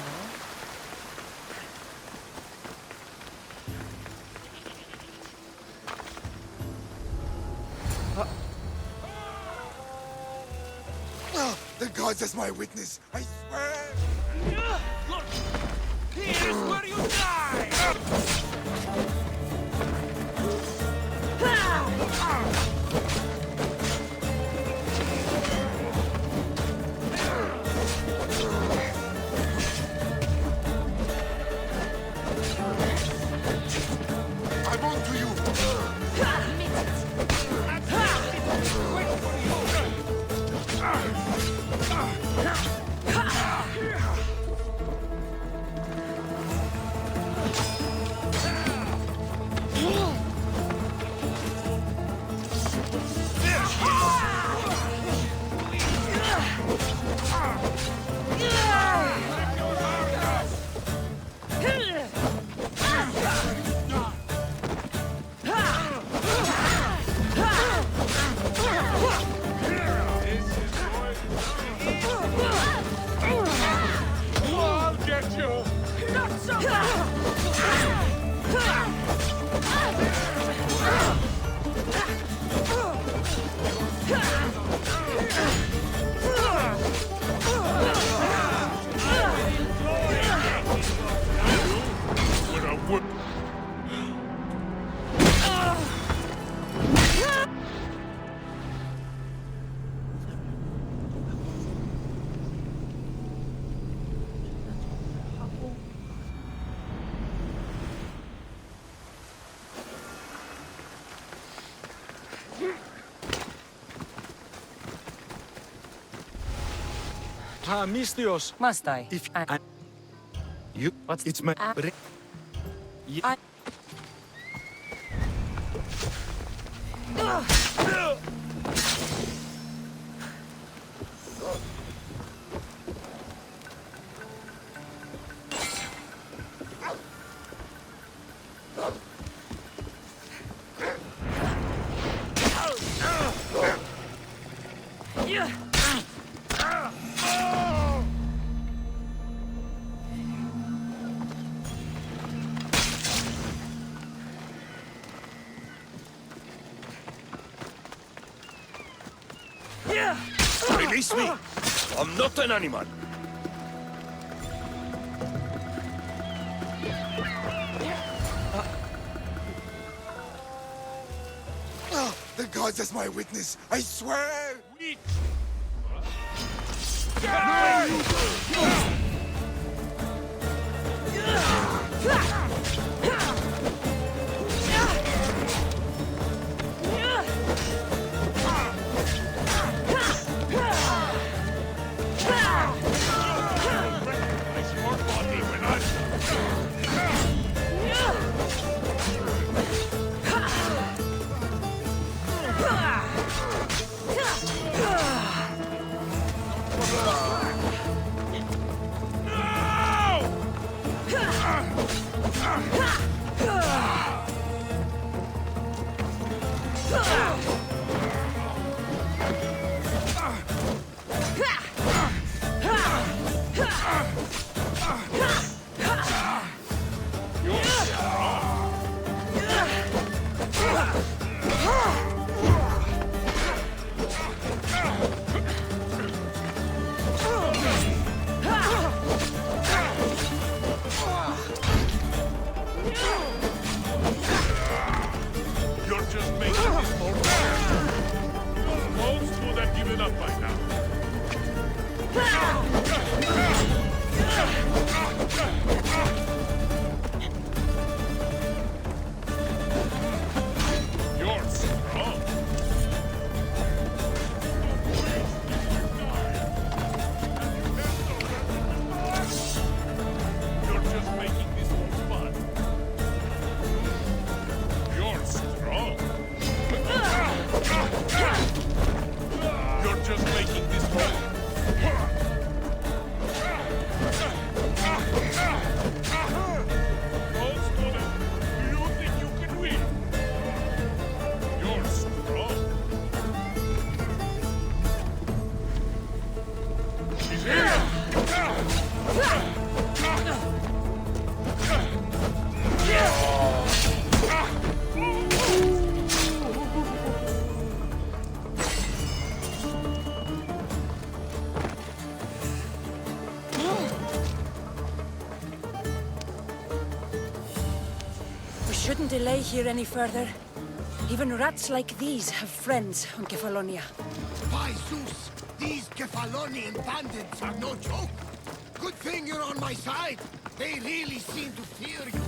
The gods as my witness, I swear! Look! Here's where you die! I'm on to you! I'll get you! Not so With a whip. Ah, Mistios. Must I? If I... You... What's... It's my... Yeah. Release me! I'm not an animal! The gods as my witness, I swear! You're just making this more bad. Most would have given up by now. You're strong. We shouldn't delay here any further. Even rats like these have friends on Kefalonia. By Zeus, these Kefalonian bandits are no joke. Good thing you're on my side. They really seem to fear you.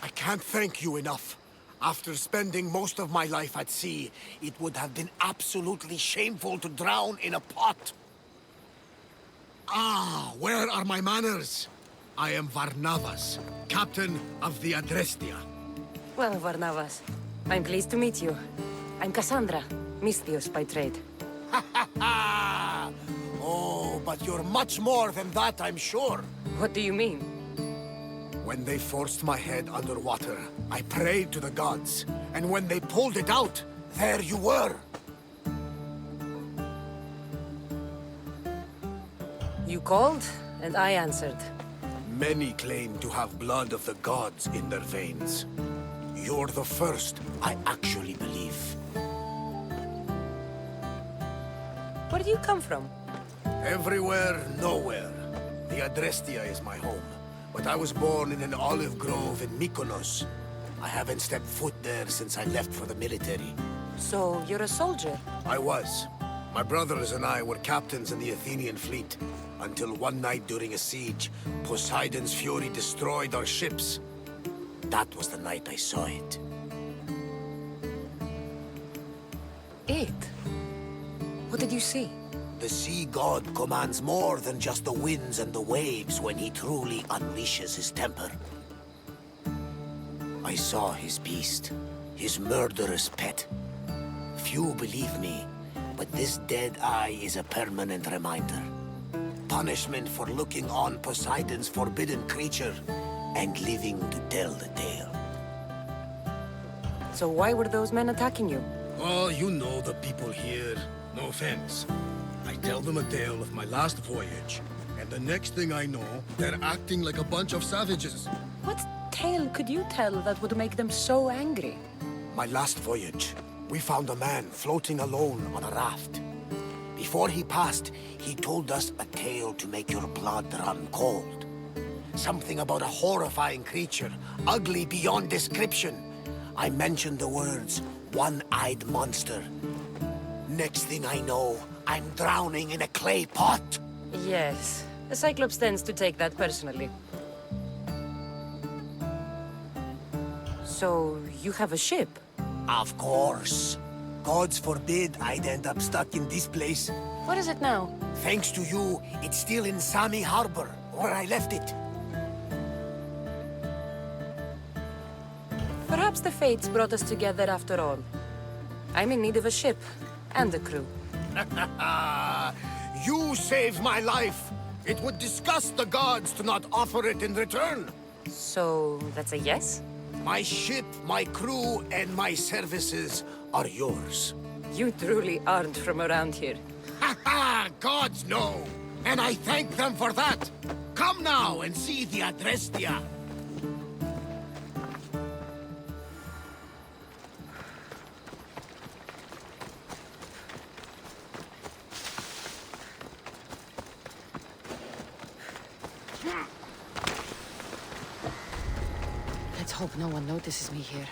I can't thank you enough. After spending most of my life at sea, it would have been absolutely shameful to drown in a pot. Ah, where are my manners? I am Varnavas, captain of the Adrestia. Well, Varnavas, I'm pleased to meet you. I'm Cassandra, Misthios by trade. Oh, but you're much more than that, I'm sure. What do you mean? When they forced my head underwater, I prayed to the gods. And when they pulled it out, there you were. You called, and I answered. Many claim to have blood of the gods in their veins. You're the first I actually believe. Where do you come from? Everywhere, nowhere. The Adrestia is my home. But I was born in an olive grove in Mykonos. I haven't stepped foot there since I left for the military. So, you're a soldier? I was. My brothers and I were captains in the Athenian fleet, until one night during a siege, Poseidon's fury destroyed our ships. That was the night I saw it. It? What did you see? The sea god commands more than just the winds and the waves when he truly unleashes his temper. I saw his beast, his murderous pet. Few believe me, but this dead eye is a permanent reminder. Punishment for looking on Poseidon's forbidden creature and living to tell the tale. So why were those men attacking you? Oh, you know the people here. No offense. I tell them a tale of my last voyage, and the next thing I know, they're acting like a bunch of savages. What tale could you tell that would make them so angry? My last voyage, we found a man floating alone on a raft. Before he passed, he told us a tale to make your blood run cold. Something about a horrifying creature, ugly beyond description. I mentioned the words, one-eyed monster. Next thing I know, I'm drowning in a clay pot. Yes, the Cyclops tends to take that personally. So, you have a ship? Of course. Gods forbid I'd end up stuck in this place. What is it now? Thanks to you, it's still in Sami Harbor, where I left it. Perhaps the fates brought us together after all. I'm in need of a ship, and a crew. You saved my life. It would disgust the gods to not offer it in return. So, that's a yes? My ship, my crew, and my services are yours. You truly aren't from around here. Ha ha! Gods know! And I thank them for that! Come now and see the Adrestia! Let's hope no one notices me here.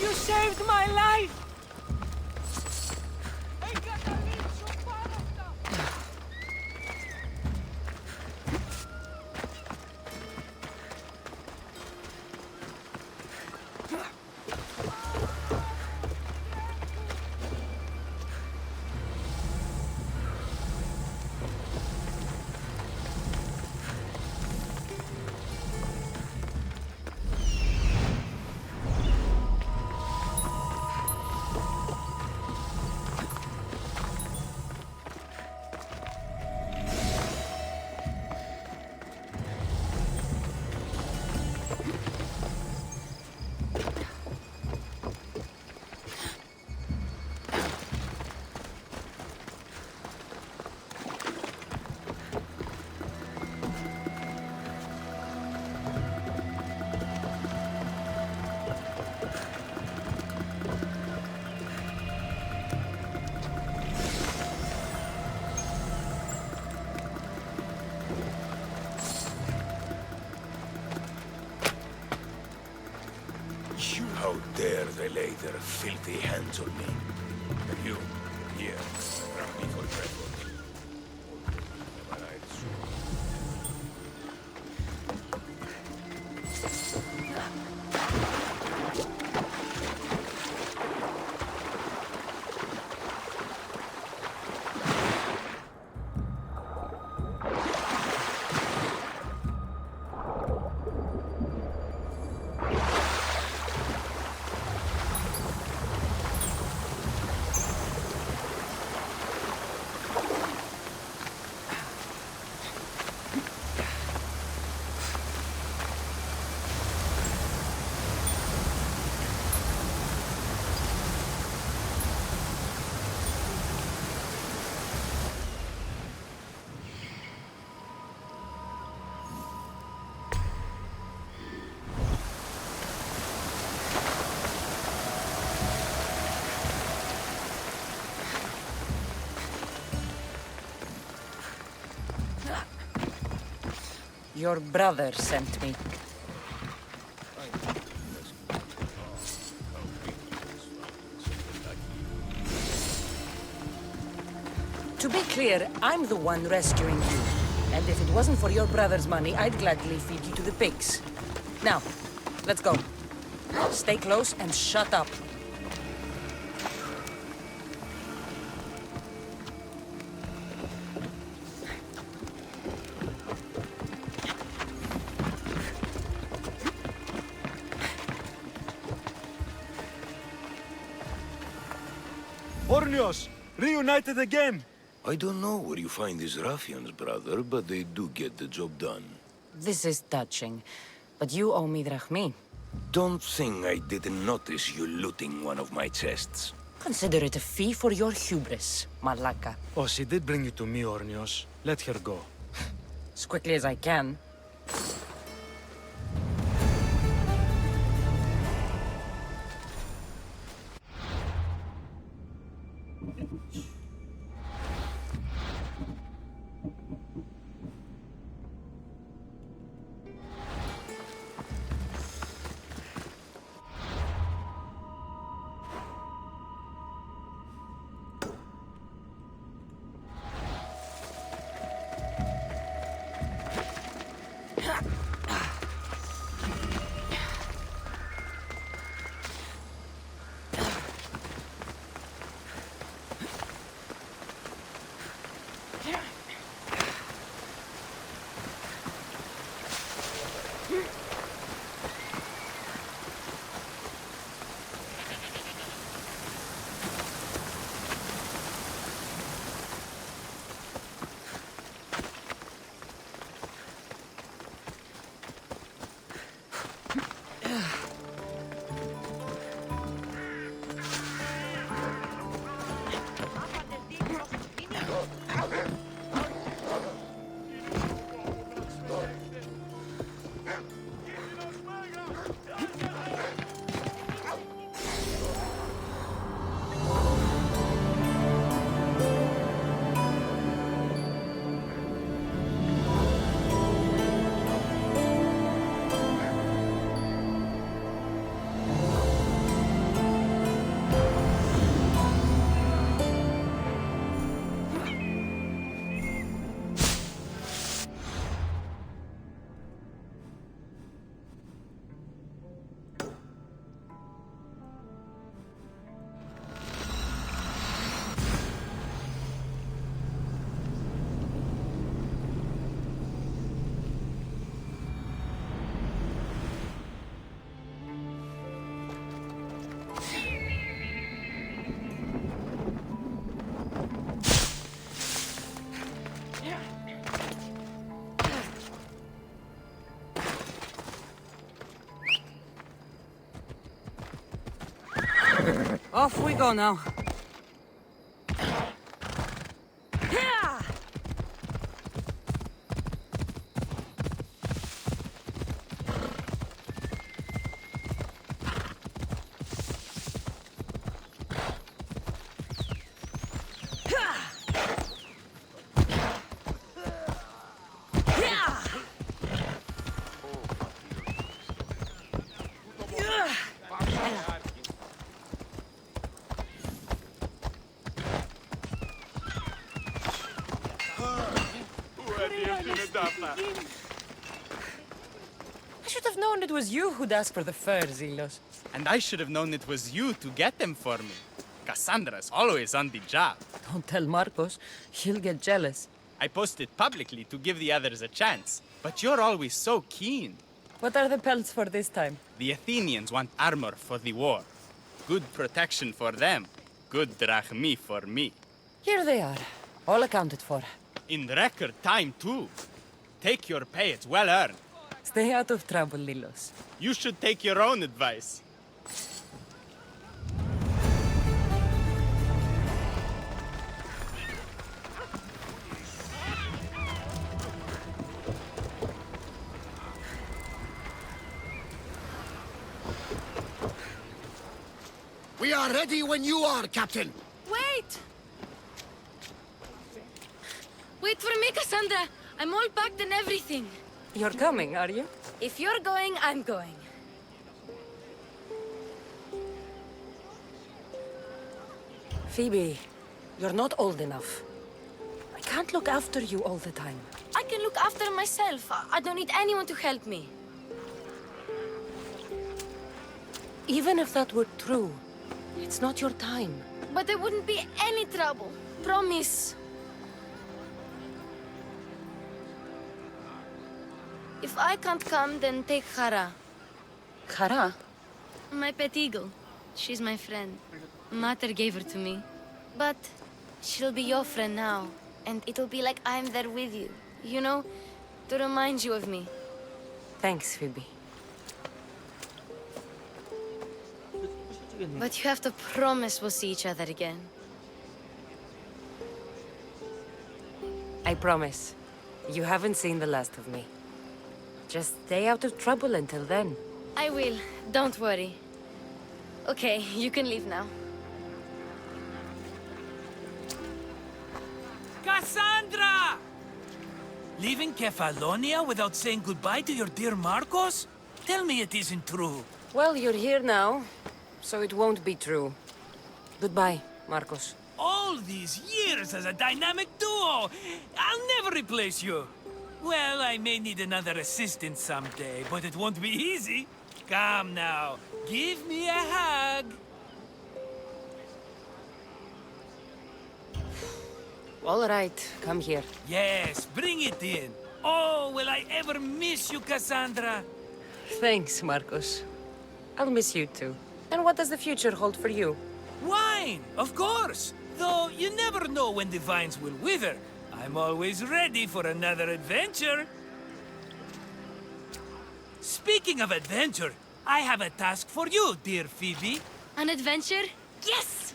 You saved my life! How dare they lay their filthy hands on me? And you, here, grab me for breakfast. Your brother sent me. To be clear, I'm the one rescuing you. And if it wasn't for your brother's money, I'd gladly feed you to the pigs. Now, let's go. Stay close and shut up. Ornios! Reunited again! I don't know where you find these ruffians, brother, but they do get the job done. This is touching, but you owe me drachmi. Don't think I didn't notice you looting one of my chests. Consider it a fee for your hubris, Malaka. Oh, she did bring you to me, Ornios. Let her go. As quickly as I can. Off we go now. Mustafa. I should have known it was you who'd ask for the furs, Ilos. And I should have known it was you to get them for me. Cassandra's always on the job. Don't tell Marcos. He'll get jealous. I posted publicly to give the others a chance, but you're always so keen. What are the pelts for this time? The Athenians want armor for the war. Good protection for them. Good drachmi for me. Here they are. All accounted for. In record time, too. Take your pay, it's well earned. Stay out of trouble, Lilos. You should take your own advice. We are ready when you are, Captain. Wait! Wait for me, Cassandra. I'm all packed and everything. You're coming, are you? If you're going, I'm going. Phoebe, you're not old enough. I can't look after you all the time. I can look after myself. I don't need anyone to help me. Even if that were true, it's not your time. But there wouldn't be any trouble. Promise. If I can't come, then take Hara. Hara? My pet eagle. She's my friend. Mater gave her to me. But she'll be your friend now. And it'll be like I'm there with you. You know, to remind you of me. Thanks, Phoebe. But you have to promise we'll see each other again. I promise. You haven't seen the last of me. Just stay out of trouble until then. I will. Don't worry. Okay, you can leave now. Cassandra! Leaving Kefalonia without saying goodbye to your dear Marcos? Tell me it isn't true. Well, you're here now, so it won't be true. Goodbye, Marcos. All these years as a dynamic duo! I'll never replace you! Well, I may need another assistant someday, but it won't be easy. Come now, give me a hug. All right, come here. Yes, bring it in. Oh, will I ever miss you, Cassandra? Thanks, Marcos. I'll miss you too. And what does the future hold for you? Wine, of course. Though you never know when the vines will wither. I'm always ready for another adventure. Speaking of adventure, I have a task for you, dear Phoebe. An adventure? Yes!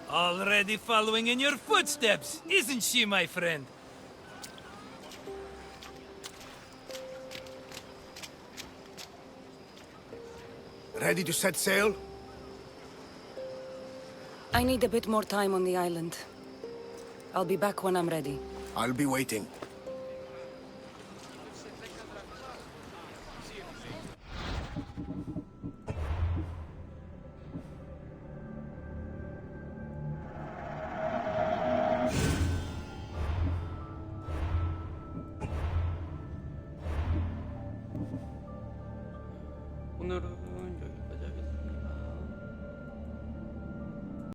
Already following in your footsteps, isn't she, my friend? Ready to set sail? I need a bit more time on the island. I'll be back when I'm ready. I'll be waiting. 오늘은